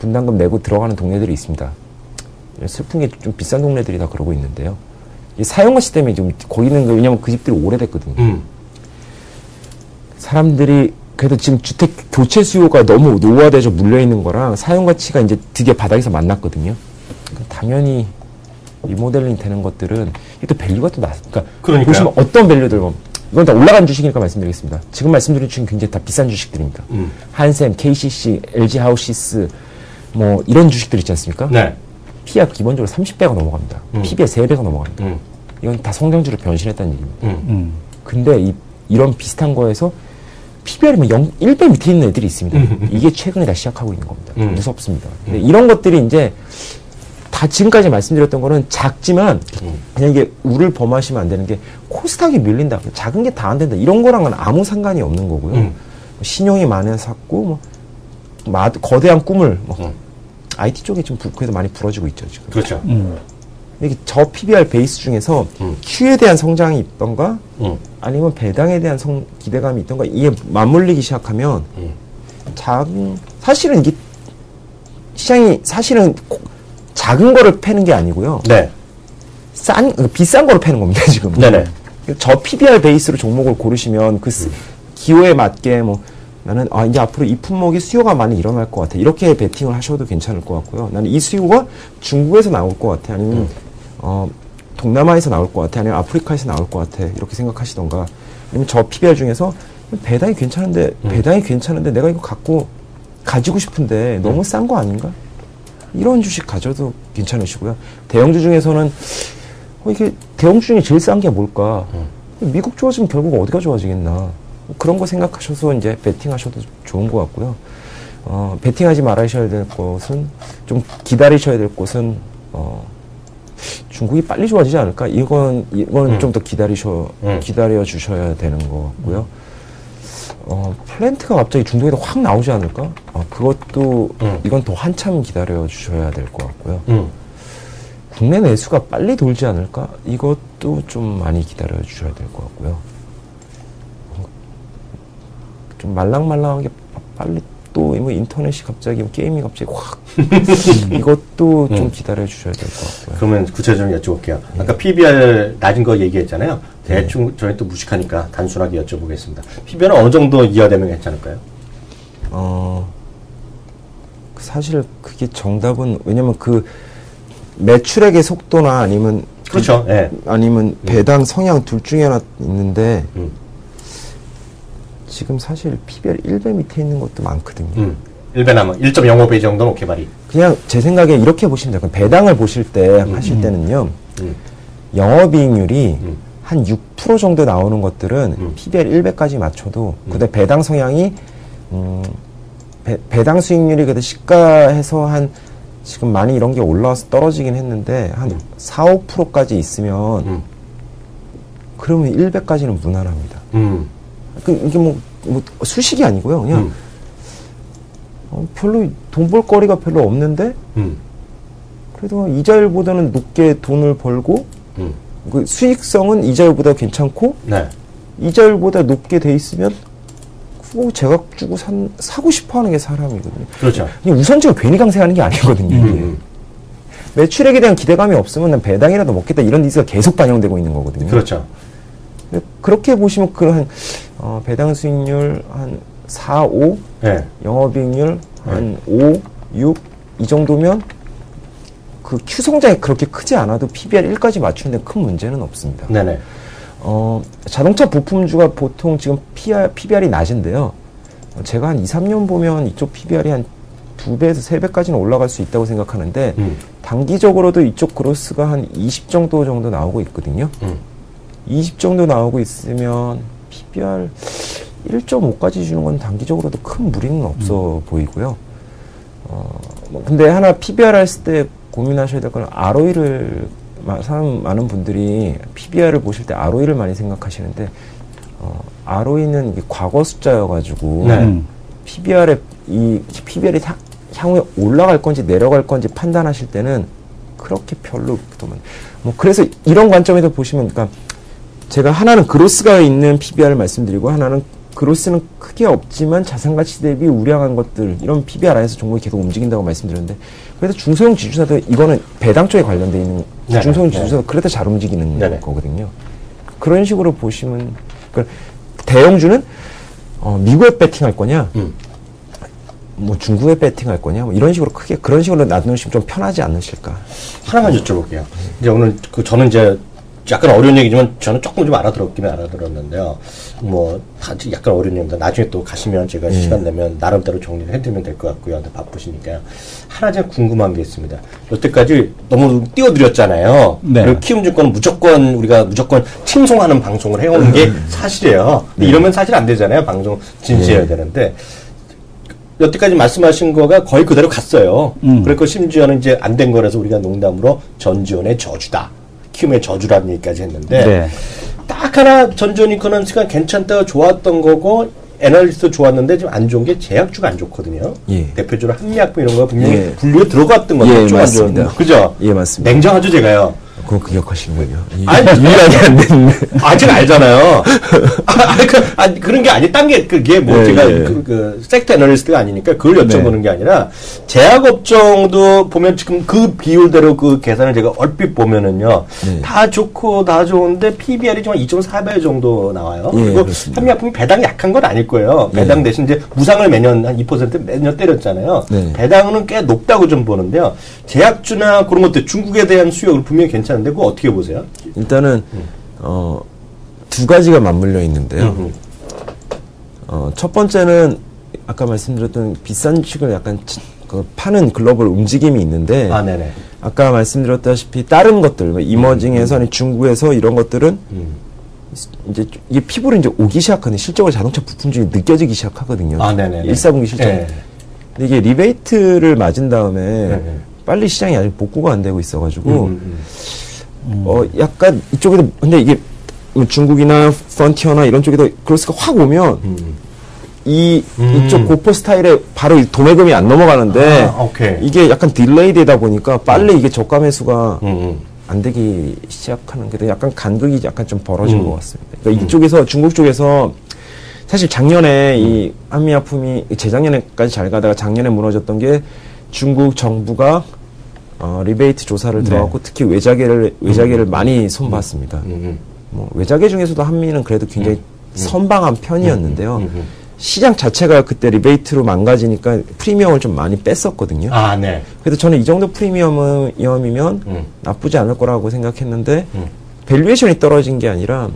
분담금 내고 들어가는 동네들이 있습니다. 슬픈 게 좀 비싼 동네들이 다 그러고 있는데요. 이 사용 가치 때문에 좀 거기는 왜냐면 그 집들이 오래됐거든요. 사람들이 그래도 지금 주택 교체 수요가 너무 노후화돼서 물려있는 거랑 사용 가치가 이제 드디어 바닥에서 만났거든요. 당연히 리모델링 되는 것들은 또 밸류가 또 그러니까 보시면 어떤 밸류들 이건 다 올라간 주식이니까 말씀드리겠습니다. 지금 말씀드린 주식은 굉장히 다 비싼 주식들입니다. 한샘, KCC, LG 하우시스 뭐 이런 주식들 있지 않습니까? 네. PE가 기본적으로 30배가 넘어갑니다. PB가 3배가 넘어갑니다. 이건 다 성장주로 변신했다는 얘기입니다. 근데 이런 비슷한 거에서 PBR이 1배 밑에 있는 애들이 있습니다. 이게 최근에 다시 시작하고 있는 겁니다. 무섭습니다. 근데 이런 것들이 이제 다 지금까지 말씀드렸던 거는 작지만 그냥 이게 우를 범하시면 안 되는 게 코스닥이 밀린다. 작은 게 다 안 된다. 이런 거랑은 아무 상관이 없는 거고요. 신용이 많은 샀고 거대한 꿈을 IT 쪽에 좀 그래도 많이 부러지고 있죠. 지금. 그렇죠. 이게 저 PBR 베이스 중에서 Q에 대한 성장이 있던가 아니면 배당에 대한 기대감이 있던가 이게 맞물리기 시작하면 사실은 이게 시장이 사실은 작은 거를 패는 게 아니고요. 네. 비싼 거를 패는 겁니다, 지금. 네네. 저 PBR 베이스로 종목을 고르시면 그 기호에 맞게 나는 이제 앞으로 이 품목이 수요가 많이 일어날 것 같아. 이렇게 베팅을 하셔도 괜찮을 것 같고요. 나는 이 수요가 중국에서 나올 것 같아. 아니면 동남아에서 나올 것 같아. 아니면 아프리카에서 나올 것 같아. 이렇게 생각하시던가. 아니면 저 PBR 중에서 배당이 괜찮은데 내가 이거 가지고 싶은데 너무 싼 거 아닌가? 이런 주식 가져도 괜찮으시고요. 대형주 중에서는 이게 대형주 중에 제일 싼 게 뭘까? 미국 좋아지면 결국 어디가 좋아지겠나? 그런 거 생각하셔서 이제 베팅하셔도 좋은 것 같고요. 베팅하지 말아셔야 될 곳은 좀 기다리셔야 될 곳은 중국이 빨리 좋아지지 않을까? 이건 좀 더 기다려 주셔야 되는 것 같고요. 플랜트가 갑자기 중동에도 확 나오지 않을까? 그것도 이건 더 한참 기다려 주셔야 될 것 같고요. 국내 내수가 빨리 돌지 않을까? 이것도 좀 많이 기다려 주셔야 될 것 같고요. 좀 말랑말랑하게 빨리 또 인터넷이 갑자기 게임이 갑자기 확 이것도 좀 기다려 주셔야 될 것 같고요. 그러면 구체적으로 여쭤볼게요. 아까 PBR 낮은 거 얘기했잖아요. 대충 저희 또 무식하니까 단순하게 여쭤보겠습니다. PBR은 어느 정도 이하되면 괜찮을까요? 사실 그게 정답은 왜냐면 그 매출액의 속도나 아니면 그렇죠. 예. 아니면 배당 성향 둘 중에 하나 있는데 지금 사실 PBR 1배 밑에 있는 것도 많거든요. 1배 남은 1.05배 정도는 오케이 말이. 그냥 제 생각에 이렇게 보시면 돼요. 배당을 보실 때 하실 때는요. 영업이익률이 한 6% 정도 나오는 것들은 PBR 1배까지 맞춰도 그다음에 배당 성향이 배당 수익률이 그래도 시가에서 한 지금 많이 이런 게 올라와서 떨어지긴 했는데 한 4, 5%까지 있으면 그러면 1배까지는 무난합니다. 이게 뭐 수식이 아니고요. 그냥 별로 돈 벌 거리가 별로 없는데 그래도 이자율보다는 높게 돈을 벌고 그 수익성은 이자율보다 괜찮고 네. 이자율보다 높게 돼 있으면 그거 제가 주고 사고 싶어 하는 게 사람이거든요. 그렇죠. 우선적으로 괜히 강세하는 게 아니거든요. 매출액에 대한 기대감이 없으면 배당이라도 먹겠다 이런 니즈가 계속 반영되고 있는 거거든요. 그렇죠. 그렇게 보시면 그한 배당 수익률 한 4, 5, 네. 영업이익률 한 5, 6 이 정도면 그 Q성장이 그렇게 크지 않아도 PBR 1까지 맞추는 데 큰 문제는 없습니다. 네네. 자동차 부품주가 보통 지금 PBR이 낮은데요. 제가 한 2, 3년 보면 이쪽 PBR이 한 2배에서 3배까지는 올라갈 수 있다고 생각하는데 단기적으로도 이쪽 그로스가 한 20 정도 나오고 있거든요. 20 정도 나오고 있으면 PBR 1.5까지 주는 건 단기적으로도 큰 무리는 없어 보이고요. 근데 하나 PBR 했을 때 고민하셔야 될 건 ROE를 많은 분들이 PBR을 보실 때 ROE를 많이 생각하시는데 ROE는 이게 과거 숫자여가지고 PBR이 향후에 올라갈 건지 내려갈 건지 판단하실 때는 그렇게 별로 뭐 그래서 이런 관점에서 보시면 그러니까 제가 하나는 그로스가 있는 PBR을 말씀드리고 하나는 그로스는 크게 없지만 자산가치 대비 우량한 것들 이런 PBR 안에서 종목이 계속 움직인다고 말씀드렸는데 그래서 중소형 지주사도 이거는 배당 쪽에 관련돼 있는 중소형 지주사도 그래도 잘 움직이는 거거든요. 그런 식으로 보시면 그러니까 대형주는 미국에 배팅할 거냐 뭐 중국에 배팅할 거냐 뭐 이런 식으로 크게 그런 식으로 나누시면 좀 편하지 않으실까. 하나만 여쭤볼게요. 이제 오늘 저는 이제 약간 어려운 얘기지만 저는 조금 좀 알아들었는데요. 뭐 약간 어려운 얘기입니다. 나중에 또 가시면 제가 시간 내면 나름대로 정리를 해드리면 될 것 같고요. 근데 바쁘시니까요. 하나 제가 궁금한 게 있습니다. 여태까지 너무 띄워드렸잖아요. 네. 키움증권은 우리가 무조건 칭송하는 방송을 해오는 게 사실이에요. 근데 이러면 사실 안 되잖아요. 방송 진지해야 되는데. 여태까지 말씀하신 거가 거의 그대로 갔어요. 그리고 심지어는 이제 안 된 거라서 우리가 농담으로 전지현의 저주다. 키움의 저주라는 얘기까지 했는데 딱 하나 전지현 이코노미스가 괜찮다고 좋았던 거고 애널리스트 좋았는데 지금 안 좋은 게 제약주가 안 좋거든요. 대표적으로 한미약품 이런 거 분명히 분류에 들어갔던 것도 좀 안 좋은데 그죠? 예, 맞습니다. 냉정하죠 제가요. 그거 기억하시는군요. 아니, 유일하게 안 됐는데. 아직 알잖아요. 그런 게 아니, 딴 게, 그게 뭐, 제가 섹터 애널리스트가 아니니까 그걸 여쭤보는 게 아니라, 제약업종도 보면 지금 그 비율대로 그 계산을 제가 얼핏 보면은요, 다 좋고 다 좋은데 PBR이 좀 2.4배 정도 나와요. 그리고 한미약품이 배당이 약한 건 아닐 거예요. 배당 대신 이제 무상을 매년 한 2% 매년 때렸잖아요. 배당은 꽤 높다고 좀 보는데요. 제약주나 그런 것들 중국에 대한 수요를 분명히 괜찮은데 그거 어떻게 보세요? 일단은 두 가지가 맞물려 있는데요. 첫 번째는 아까 말씀드렸던 비싼 주식을 약간 파는 글로벌 움직임이 있는데 아까 말씀드렸다시피 다른 것들 이머징에서 중국에서 이런 것들은 이제 이게 피부로 이제 오기 시작하는 실적으로 자동차 부품중에 느껴지기 시작하거든요. 1사분기 실적. 근데 이게 리베이트를 맞은 다음에 빨리 시장이 아직 복구가 안 되고 있어가지고 약간 이쪽에도 근데 이게 중국이나 프론티어나 이런 쪽에도 그로스가 확 오면 이쪽 고포 스타일에 바로 도매금이 안 넘어가는데 이게 약간 딜레이 되다 보니까 빨리 이게 저가 매수가 안 되기 시작하는 게 약간 간극이 약간 좀 벌어진 것 같습니다. 그러니까 이쪽에서 중국 쪽에서 사실 작년에 이 한미약품이 재작년에까지 잘 가다가 작년에 무너졌던 게 중국 정부가 리베이트 조사를 들어갔고 특히 외자계를 많이 손봤습니다. 뭐 외자계 중에서도 한미는 그래도 굉장히 선방한 편이었는데요. 시장 자체가 그때 리베이트로 망가지니까 프리미엄을 좀 많이 뺐었거든요. 아, 네. 그래서 저는 이 정도 프리미엄이면 나쁘지 않을 거라고 생각했는데 밸류에이션이 떨어진 게 아니라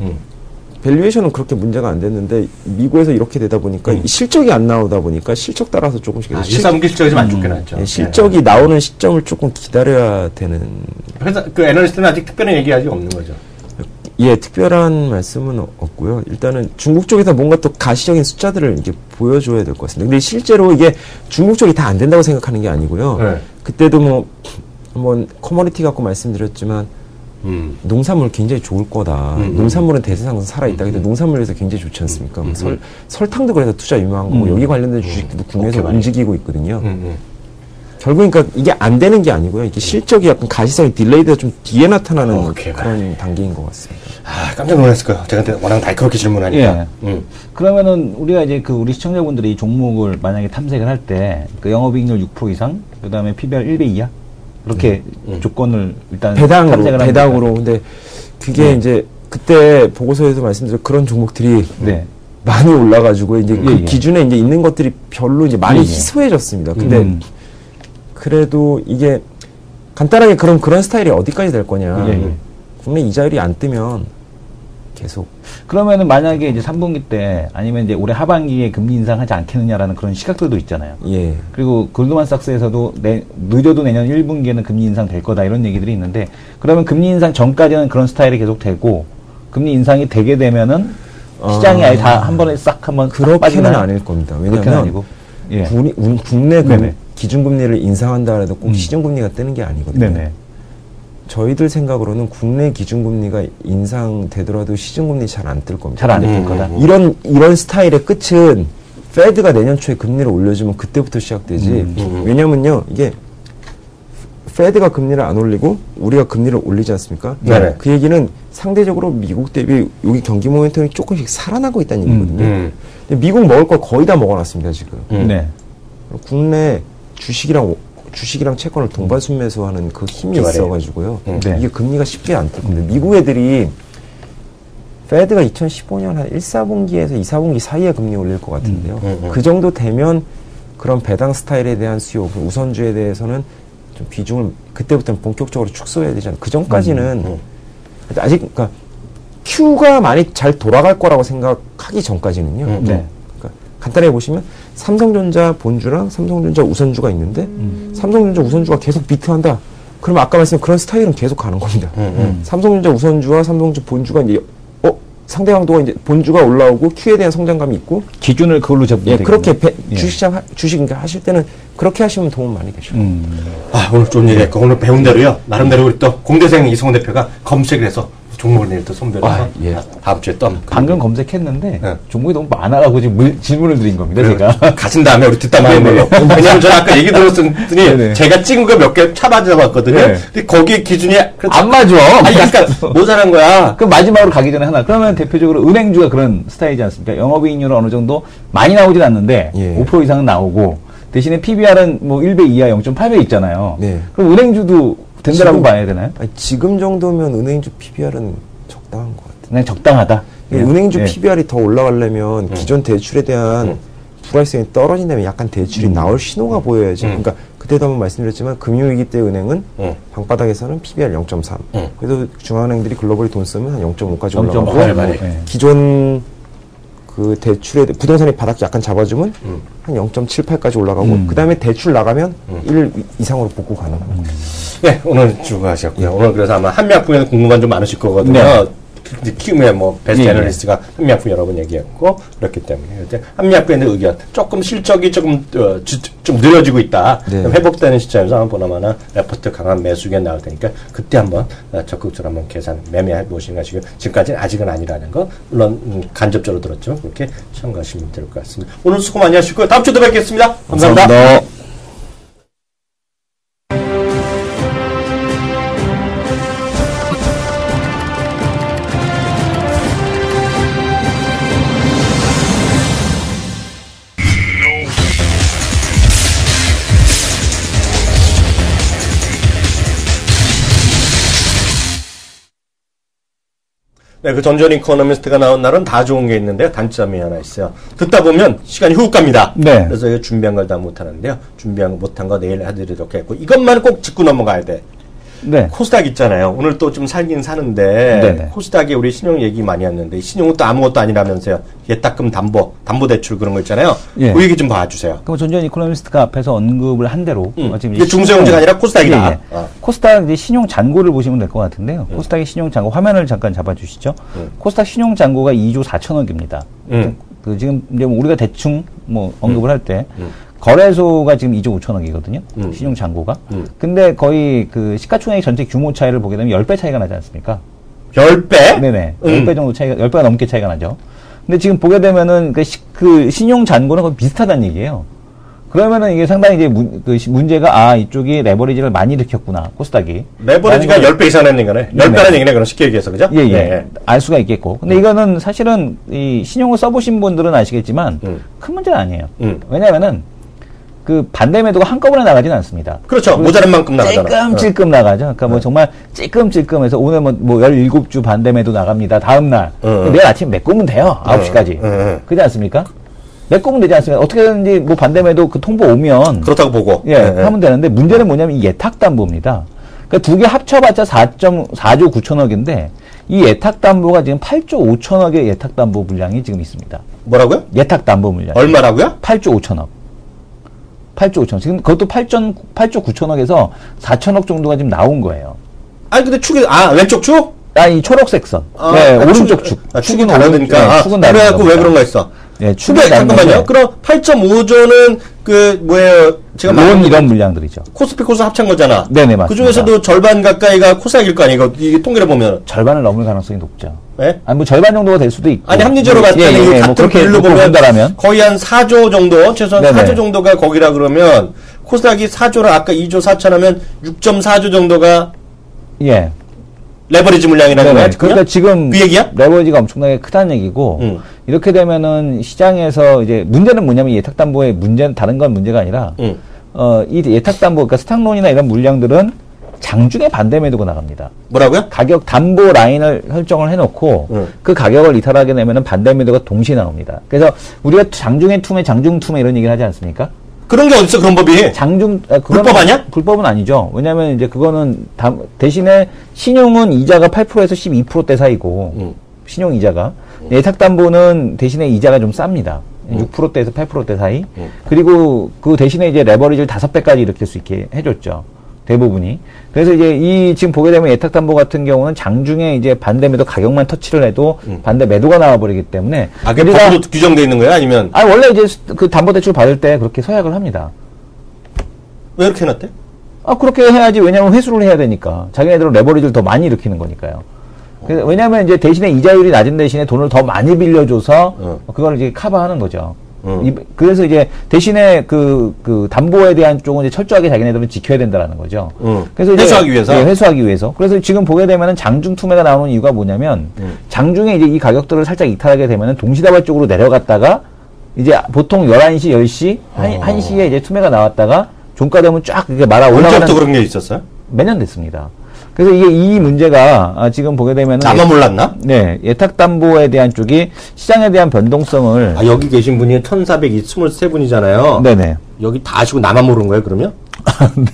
밸류에이션은 그렇게 문제가 안 됐는데 미국에서 이렇게 되다 보니까 실적이 안 나오다 보니까 실적 따라서 조금씩 1사분기 실적이 좀 안 좋게 나왔죠. 실적이 나오는 시점을 조금 기다려야 되는. 그래서 그 애널리스트는 아직 특별한 얘기가 없는 거죠. 예, 특별한 말씀은 없고요. 일단은 중국 쪽에서 뭔가 또 가시적인 숫자들을 이렇게 보여줘야 될 것 같습니다. 근데 실제로 이게 중국 쪽이 다 안 된다고 생각하는 게 아니고요. 네. 그때도 뭐 한번 커머니티 갖고 말씀드렸지만 농산물 굉장히 좋을 거다. 농산물은 대세상으로 살아있다. 근데 농산물에서 굉장히 좋지 않습니까? 설탕도 그래서 투자 유명한 거고 여기 관련된 주식들도 국내에서 움직이고 있거든요. 결국은 그러니까 이게 안 되는 게 아니고요. 이게 실적이 약간 가시성이 딜레이드가 좀 뒤에 나타나는 그런 단계인 것 같습니다. 아, 깜짝 놀랐을 거예요. 제가 워낙 날카롭게 질문하니까. 예. 그러면은 우리가 이제 그 우리 시청자분들이 이 종목을 만약에 탐색을 할 때 그 영업이익률 6% 이상, 그 다음에 PBR 1배 이하 이렇게 조건을 일단 배당으로. 근데 그게 이제 그때 보고서에서 말씀드린 그런 종목들이 많이 올라가지고 이제 그 기준에 이제 있는 것들이 별로 이제 많이 희소해졌습니다. 근데 그래도 이게 간단하게 그런 스타일이 어디까지 될 거냐. 국내 이자율이 안 뜨면 계속. 그러면은 만약에 이제 3분기 때 아니면 이제 올해 하반기에 금리 인상하지 않겠느냐라는 그런 시각들도 있잖아요. 예. 그리고 골드만삭스에서도 늦어도 내년 1분기에는 금리 인상 될 거다 이런 얘기들이 있는데 그러면 금리 인상 전까지는 그런 스타일이 계속 되고 금리 인상이 되게 되면은 시장이 아예 다 한 번에 싹 한번 그렇게는 아닐 겁니다. 왜냐하면 국내 기준금리를 인상한다 해도 꼭 시중금리가 뜨는 게 아니거든요. 네네. 저희들 생각으로는 국내 기준금리가 인상되더라도 시중금리 잘 안 뜰 겁니다. 잘 안 뜰 거다. 이런 스타일의 끝은 페드가 내년 초에 금리를 올려주면 그때부터 시작되지. 왜냐면요, 이게 페드가 금리를 안 올리고 우리가 금리를 올리지 않습니까? 네. 그 얘기는 상대적으로 미국 대비 여기 경기 모멘텀이 조금씩 살아나고 있다는 얘기거든요. 근데 미국 먹을 걸 거의 다 먹어놨습니다, 지금. 네. 국내 주식이랑 채권을 동반순매수하는 그 힘이 있어가지고요. 이게 금리가 쉽게 안 뜰 겁니다. 미국 애들이 페드가 2015년 한 1, 4분기에서 2, 4분기 사이에 금리 올릴 것 같은데요. 그 정도 되면 그런 배당 스타일에 대한 수요, 우선주에 대해서는 좀 비중을 그때부터는 본격적으로 축소해야 되잖아요. 그 전까지는 아직 그러니까 Q가 많이 잘 돌아갈 거라고 생각하기 전까지는요. 그러니까 간단하게 보시면 삼성전자 본주랑 삼성전자 우선주가 있는데 삼성전자 우선주가 계속 비트한다. 그러면 아까 말씀드린 그런 스타일은 계속 가는 겁니다. 삼성전자 우선주와 삼성전자 본주가 이제 상대방도 이제 본주가 올라오고 Q에 대한 성장감이 있고 기준을 그걸로 잡으면 그렇게 주식 하실 때는 그렇게 하시면 도움 많이 되죠. 아, 오늘 좀 얘기했고 오늘 배운 대로요. 나름대로 우리 또 공대생 이성훈 대표가 검색을 해서 종목을 내일 또 선별해서 다음 주에 또 방금 검색했는데 종목이 너무 많아가지고 지금 질문을 드린 겁니다. 제가 가신 다음에 우리 뒷담화 한번. 왜냐면 저는 아까 얘기 들었더니 제가 찍은 거 몇 개 찾아봤거든요. 근데 거기에 기준이 안 맞아. 아니 약간 모자란 거야. 그럼 마지막으로 가기 전에 하나. 그러면 대표적으로 은행주가 그런 스타일이지 않습니까? 영업이익률은 어느 정도 많이 나오진 않는데 5% 이상은 나오고 대신에 PBR은 뭐 1배 이하 0.8배 있잖아요. 그럼 은행주도 된다라고 봐야 되나요? 아니, 지금 정도면 은행주 PBR은 적당한 것 같아요. 그냥 적당하다. 은행주 PBR이 더 올라가려면 기존 대출에 대한 불확실성이 떨어진다면 약간 대출이 나올 신호가 보여야지. 그러니까 그때도 한번 말씀드렸지만 금융위기 때 은행은 방바닥에서는 PBR 0.3. 그래서 중앙은행들이 글로벌이 돈 쓰면 한 0.5까지 올라가고 기존 그 대출에 부동산이 바닥 약간 잡아주면 한 0.78까지 올라가고 그 다음에 대출 나가면 1 이상으로 복구 가능합니다. 네, 오늘 수고하셨고요. 오늘 그래서 아마 한미약품에는 궁금한 좀 많으실 거거든요. 키움의 뭐 베스트 애널리스트가 한미약품 여러 번 얘기했고 그렇기 때문에 한미약품에 대한 의견 조금 실적이 조금 좀 느려지고 있다. 회복되는 시점에서 한번 보나마나 레포트 강한 매수 의견 나올 테니까 그때 한번 적극적으로 한번 계산 매매해 보시는 것이고 지금까지는 아직은 아니라는 거 물론 간접적으로 들었지만 그렇게 참고하시면 될 것 같습니다. 오늘 수고 많이 하시고요. 다음 주도 뵙겠습니다. 감사합니다. 네, 그 전전 이코노미스트가 나온 날은 다 좋은 게 있는데 단점이 하나 있어요. 듣다 보면 시간이 훅 갑니다. 네. 그래서 이거 준비한 걸 다 못하는데요. 준비한 거 못한 거 내일 해드리도록 했고 이것만 꼭 짚고 넘어가야 돼. 네. 코스닥 있잖아요. 오늘 또 좀 살긴 사는데 네네. 코스닥에 우리 신용 얘기 많이 했는데 신용은 또 아무것도 아니라면서요. 예탁금 담보대출 그런 거 있잖아요. 예. 그 얘기 좀 봐주세요. 그럼 전전 이코노미스트가 앞에서 언급을 한 대로 지금 이게 중소형 문제가 아니라 코스닥이다. 예, 예. 코스닥 이제 신용 잔고를 보시면 될 것 같은데요. 코스닥의 신용 잔고 화면을 잠깐 잡아주시죠. 코스닥 신용 잔고가 2조 4천억입니다. 그 지금 이제 뭐 우리가 대충 뭐 언급을 할 때 거래소가 지금 2조 5천억이거든요. 신용 잔고가. 근데 거의 그 시가총액 전체 규모 차이를 보게 되면 10배 차이가 나지 않습니까? 10배? 네네. 10배 정도 차이가, 10배가 넘게 차이가 나죠. 근데 지금 보게 되면은 그 신용 잔고는 거의 비슷하다는 얘기예요. 그러면은 이게 상당히 이제 문제가, 이쪽이 레버리지를 많이 일으켰구나, 코스닥이. 레버리지가 10배 이상 낸 거네. 10배라는 얘기네, 그럼 쉽게 얘기해서, 그죠? 예, 예. 네. 알 수가 있겠고. 근데 이거는 사실은 이 신용을 써보신 분들은 아시겠지만, 큰 문제는 아니에요. 왜냐면은, 그 반대 매도가 한꺼번에 나가지는 않습니다. 그렇죠. 모자란 만큼 나가잖아. 찔끔 나가죠. 그러니까 뭐 정말 찔끔찔끔해서 오늘 뭐 17주 반대 매도 나갑니다. 다음날. 내일 아침 메꾸면 돼요. 9시까지. 그렇지 않습니까? 메꾸면 되지 않습니까? 어떻게든지 뭐 반대 매도 그 통보 오면. 그렇다고 보고. 예, 하면 되는데 문제는 뭐냐면 이 예탁담보입니다. 그러니까 두 개 합쳐봤자 4조 9천억인데 이 예탁담보가 지금 8조 5천억의 예탁담보 물량이 지금 있습니다. 뭐라고요? 예탁담보 물량. 얼마라고요? 8조 5천억. 8조 5천억. 지금 그것도 8조 9천억에서 4천억 정도가 지금 나온 거예요. 아니, 근데 왼쪽 축? 이 초록색 선. 네, 오른쪽 축. 축이 다르니까. 네, 축은 다르니까. 그래갖고 왜 그런 거 있어? 네, 축이 잠깐만요. 그럼 8.5조는 뭐예요? 제가 론 이런 물량들이죠. 코스피 코스 합친 거잖아. 네네, 맞습니다. 그 중에서도 절반 가까이가 코스닥일 거 아니에요? 이게 통계를 보면. 절반을 넘을 가능성이 높죠. 네? 아니, 뭐 절반 정도가 될 수도 있고. 아니, 합리적으로 봤더니 같은 비율로 보면 거의 한 4조 정도, 최소한 네네. 4조 정도가 거기라 그러면 코스닥이 4조를 아까 2조 4천 하면 6.4조 정도가 예. 레버리지 물량이라는 거야? 그러니까 지금 그 얘기야? 레버리지가 엄청나게 크다는 얘기고 이렇게 되면은 시장에서 이제 문제는 뭐냐면 예탁담보의 문제는 다른 건 문제가 아니라 이 예탁담보 그러니까 스탁론이나 이런 물량들은 장중에 반대 매도가 나갑니다. 뭐라고요? 가격 담보 라인을 설정을 해놓고 그 가격을 이탈하게 되면은 반대 매도가 동시에 나옵니다. 그래서 우리가 장중에 투매, 장중 투매 이런 얘기를 하지 않습니까? 그런 게 어딨어, 그런 법이? 불법 아니야? 불법은 아니죠. 왜냐면 이제 그거는 대신에 신용은 이자가 8%에서 12%대 사이고, 신용 이자가. 예탁담보는 대신에 이자가 좀 쌉니다. 6%대에서 8%대 사이. 그리고 그 대신에 이제 레버리지를 5배까지 일으킬 수 있게 해줬죠. 대부분이. 그래서 이제 지금 보게 되면 예탁담보 같은 경우는 장중에 이제 반대 매도 가격만 터치를 해도 반대 매도가 나와버리기 때문에. 그게 법으로 규정되어 있는 거야? 아니면? 원래 이제 그 담보대출 받을 때 그렇게 서약을 합니다. 왜 이렇게 해놨대? 그렇게 해야지. 왜냐면 회수를 해야 되니까. 자기네들은 레버리지를 더 많이 일으키는 거니까요. 왜냐면 이제 대신에 이자율이 낮은 대신에 돈을 더 많이 빌려줘서 그걸 이제 커버하는 거죠. 그래서 이제 대신에 그 담보에 대한 쪽은 이제 철저하게 자기네들은 지켜야 된다라는 거죠. 그래서 이제 회수하기 위해서? 네, 회수하기 위해서. 그래서 지금 보게 되면은 장중 투매가 나오는 이유가 뭐냐면 장중에 이제 이 가격들을 살짝 이탈하게 되면은 동시다발적으로 내려갔다가 이제 보통 11시, 10시, 1시에 이제 투매가 나왔다가 종가 되면 쫙 이렇게 말아 올라가는. 언제부터 그런 게 있었어요? 매년 됐습니다. 그래서 이 문제가 지금 보게 되면 나만 몰랐나? 네, 예탁담보에 대한 쪽이 시장에 대한 변동성을 여기 계신 분이 1,423분이잖아요. 네네. 여기 다 아시고 나만 모르는 거예요, 그러면?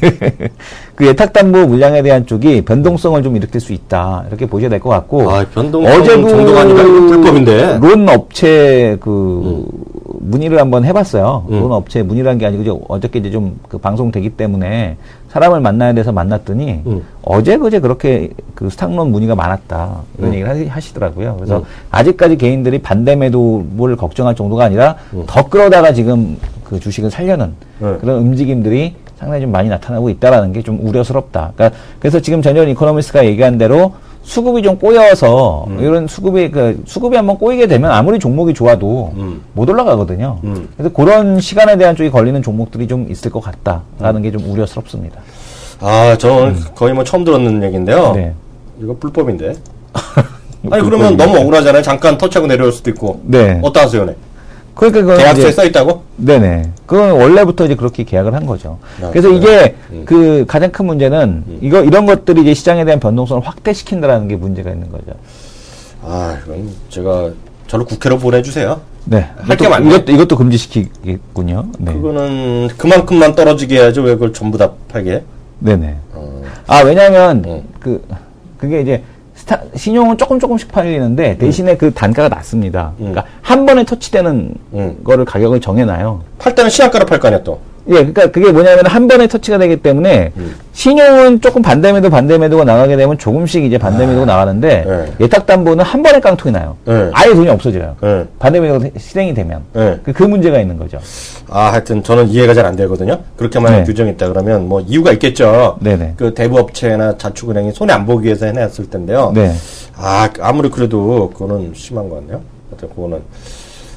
네. 그 예탁담보 물량에 대한 쪽이 변동성을 좀 일으킬 수 있다. 이렇게 보셔야 될 것 같고. 변동성 정도가 아니라 이거 불법인데. 론 업체 문의를 한번 해봤어요. 론 업체 문의라는 게 아니고 어저께 이제 좀 그 방송되기 때문에 사람을 만나야 돼서 만났더니 어제 그제 그렇게 그 스탁론 문의가 많았다. 이런 얘기를 하시더라고요. 그래서 아직까지 개인들이 반대 매도를 걱정할 정도가 아니라 더 끌어다가 지금 그 주식을 살려는 그런 움직임들이 상당히 좀 많이 나타나고 있다라는 게 좀 우려스럽다. 그러니까 그래서 지금 전현 이코노미스트가 얘기한 대로 수급이 좀 꼬여서 이런 수급이 한번 꼬이게 되면 아무리 종목이 좋아도 못 올라가거든요. 그래서 그런 시간에 대한 쪽이 걸리는 종목들이 좀 있을 것 같다라는 게 좀 우려스럽습니다. 저는 거의 뭐 처음 들었는 얘기인데요. 네. 이거 불법인데. 아니 그러면 너무 억울하잖아요. 잠깐 터치하고 내려올 수도 있고. 네. 어떠하세요, 네? 그러니까 계약서에 써 있다고? 네네. 그건 원래부터 이제 그렇게 계약을 한 거죠. 그래서 이게 그 가장 큰 문제는 이런 것들이 이제 시장에 대한 변동성을 확대시킨다라는 게 문제가 있는 거죠. 그럼 제가 저를 국회로 보내주세요. 네. 할 게 많네. 이것도 금지시키겠군요. 네. 그거는 그만큼만 떨어지게 해야죠. 왜 그걸 전부 다 팔게? 네네. 왜냐면, 그게 이제, 신용은 조금씩 팔리는데, 대신에 그 단가가 낮습니다. 그러니까, 한 번에 터치되는 거를 가격을 정해놔요. 팔 때는 시장가로 팔 거 아니야, 또. 예, 그러니까 그게 뭐냐면 한 번에 터치가 되기 때문에 신용은 조금 반대매도가 나가게 되면 조금씩 이제 반대매도가 나가는데 네. 예탁담보는 한 번에 깡통이 나요. 네. 아예 돈이 없어져요. 네. 반대매도가 실행이 되면 네. 그 문제가 있는 거죠. 하여튼 저는 이해가 잘 안 되거든요. 그렇게 만약 네. 규정이 있다 그러면 뭐 이유가 있겠죠. 네네. 그 대부업체나 자축은행이 손해 안 보기 위해서 해놨을 텐데요. 네. 아무리 그래도 그거는 심한 것 같네요. 하여튼 그거는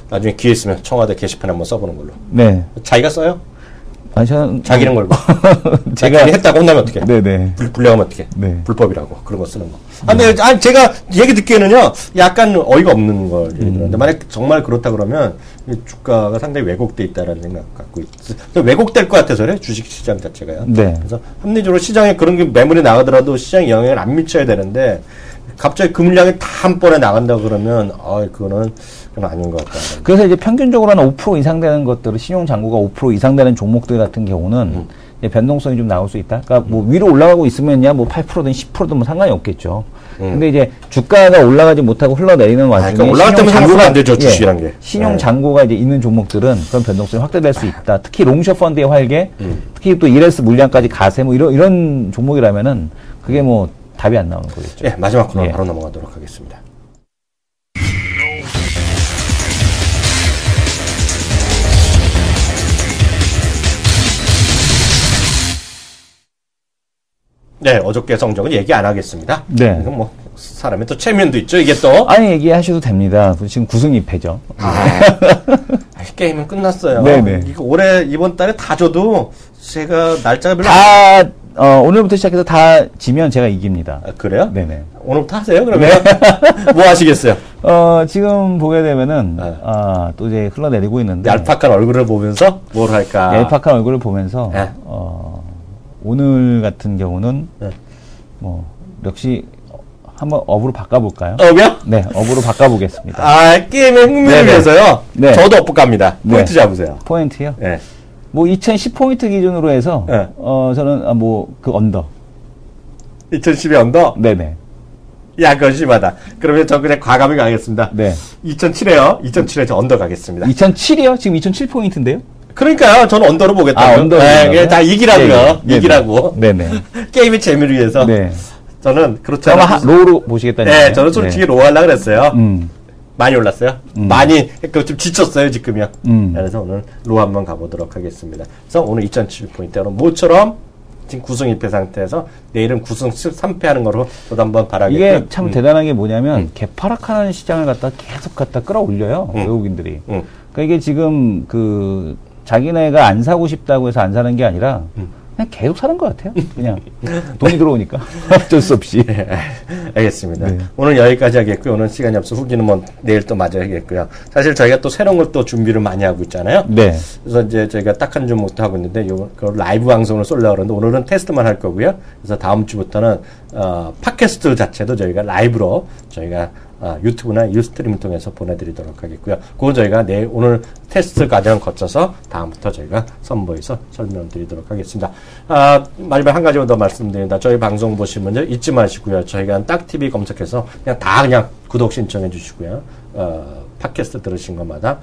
나중에 기회 있으면 청와대 게시판에 한번 써보는 걸로. 네. 자기가 써요? 아니 저는 자기는 걸고. 제가 괜히 했다고 혼나면 어떡해? 네네. 불려가면 어떡해? 네. 불법이라고 그런 거 쓰는 거. 근데 제가 얘기 듣기에는요, 약간 어이가 없는 걸 얘기 들었는데 만약 정말 그렇다 그러면 이 주가가 상당히 왜곡돼 있다라는 생각 갖고 있어요. 왜곡될 것 같아서 그래 주식 시장 자체가요. 네. 그래서 합리적으로 시장에 그런 게 매물이 나가더라도 시장에 영향을 안 미쳐야 되는데 갑자기 그 물량이 다 한 번에 나간다 그러면 그건 아닌 것 같다. 그래서 이제 평균적으로 한 5% 이상 되는 것들을 신용 잔고가 5% 이상 되는 종목들 같은 경우는 이제 변동성이 좀 나올 수 있다. 그러니까 뭐 위로 올라가고 있으면야 뭐 8%든 10%든 뭐 상관이 없겠죠. 근데 이제 주가가 올라가지 못하고 흘러내리는 와중에 그러니까 올라갈 때면 상관이 안 되죠, 주식이란 게. 신용 잔고가 이제 있는 종목들은 그런 변동성이 확대될 수 있다. 특히 롱숏 펀드의 활개, 특히 또 1S 물량까지 가세 뭐 이런 종목이라면은 그게 뭐 답이 안 나오는 거겠죠. 예, 마지막 코너 바로 넘어가도록 하겠습니다. 네, 어저께 성적은 얘기 안 하겠습니다. 네. 이건 뭐 사람의 또 체면도 있죠. 이게 또 아니 얘기하셔도 됩니다. 지금 9승 2패죠. 게임은 끝났어요. 네네. 이거 올해 이번 달에 다 줘도 제가 날짜가 별로 오늘부터 시작해서 다 지면 제가 이깁니다. 그래요? 네네. 오늘부터 하세요. 그러면 뭐 하시겠어요? 지금 보게 되면은 또 이제 흘러내리고 있는데 얄팍한 얼굴을 보면서 뭘 할까? 얄팍한 얼굴을 보면서 네. 오늘 같은 경우는 뭐 역시 한번 업으로 바꿔볼까요? 업이요? 네, 업으로 바꿔보겠습니다. 게임의 흥미를 네네. 위해서요? 네. 저도 업 갑니다. 포인트 네. 잡으세요. 포인트요? 네. 뭐 2010포인트 기준으로 해서 네. 저는 그 언더. 2010의 언더? 네네. 야, 그건 심하다. 그러면 저 그냥 과감히 가겠습니다. 네. 2007에요. 2007에 저 언더 가겠습니다. 2007이요? 지금 2007포인트인데요? 그러니까요. 저는 언더로 보겠다고요. 언더로. 네, 다 이기라고요. 네. 이기라고. 네네. 게임의 재미를 위해서. 네. 저는 그렇지 그럼 않아도. 로우로 보시겠다는 네, 거예요? 저는 솔직히 로우 하려고 그랬어요. 음. 많이 올랐어요. 많이, 좀 지쳤어요, 지금요. 그래서 오늘 로우 한번 가보도록 하겠습니다. 그래서 오늘 2007포인트. 모처럼 지금 9승 1패 상태에서 내일은 9승 3패 하는 거로 저도 한번 바라겠고요. 이게 참 대단한 게 뭐냐면 개파락하는 시장을 계속 갖다 끌어올려요. 외국인들이. 그러니까 이게 지금 자기네가 안 사고 싶다고 해서 안 사는 게 아니라 그냥 계속 사는 것 같아요. 그냥 돈이 들어오니까 어쩔 수 없이. 네, 알겠습니다. 네. 오늘 여기까지 하겠고요. 오늘 시간이 없어 후기는 뭐 내일 또 마저 하겠고요. 사실 저희가 또 새로운 걸 또 준비를 많이 하고 있잖아요. 네. 그래서 이제 저희가 딱 한 종목도 하고 있는데 그 라이브 방송을 쏠려고 그러는데 오늘은 테스트만 할 거고요. 그래서 다음 주부터는 팟캐스트 자체도 저희가 라이브로 저희가 유튜브나 유스트림을 통해서 보내드리도록 하겠고요. 그건 저희가 오늘 테스트 과정을 거쳐서 다음부터 저희가 선보여서 설명드리도록 하겠습니다. 마지막 한 가지만 더 말씀드립니다. 저희 방송 보신 분들 잊지 마시고요. 저희가 딱TV 검색해서 그냥 구독 신청해 주시고요. 팟캐스트 들으신 것마다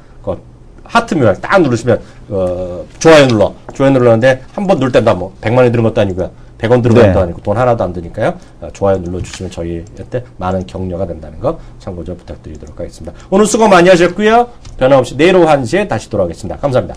하트 묘랑 딱 누르시면 좋아요 눌렀는데 한 번 누를 때다 뭐 100만원이 드는 것도 아니고요. 100원 들어간 것도 아니고 돈 하나도 안 드니까요. 좋아요 눌러주시면 저희한테 많은 격려가 된다는 거 참고 좀 부탁드리도록 하겠습니다. 오늘 수고 많이 하셨고요. 변함없이 내일 오후 1시에 다시 돌아오겠습니다. 감사합니다.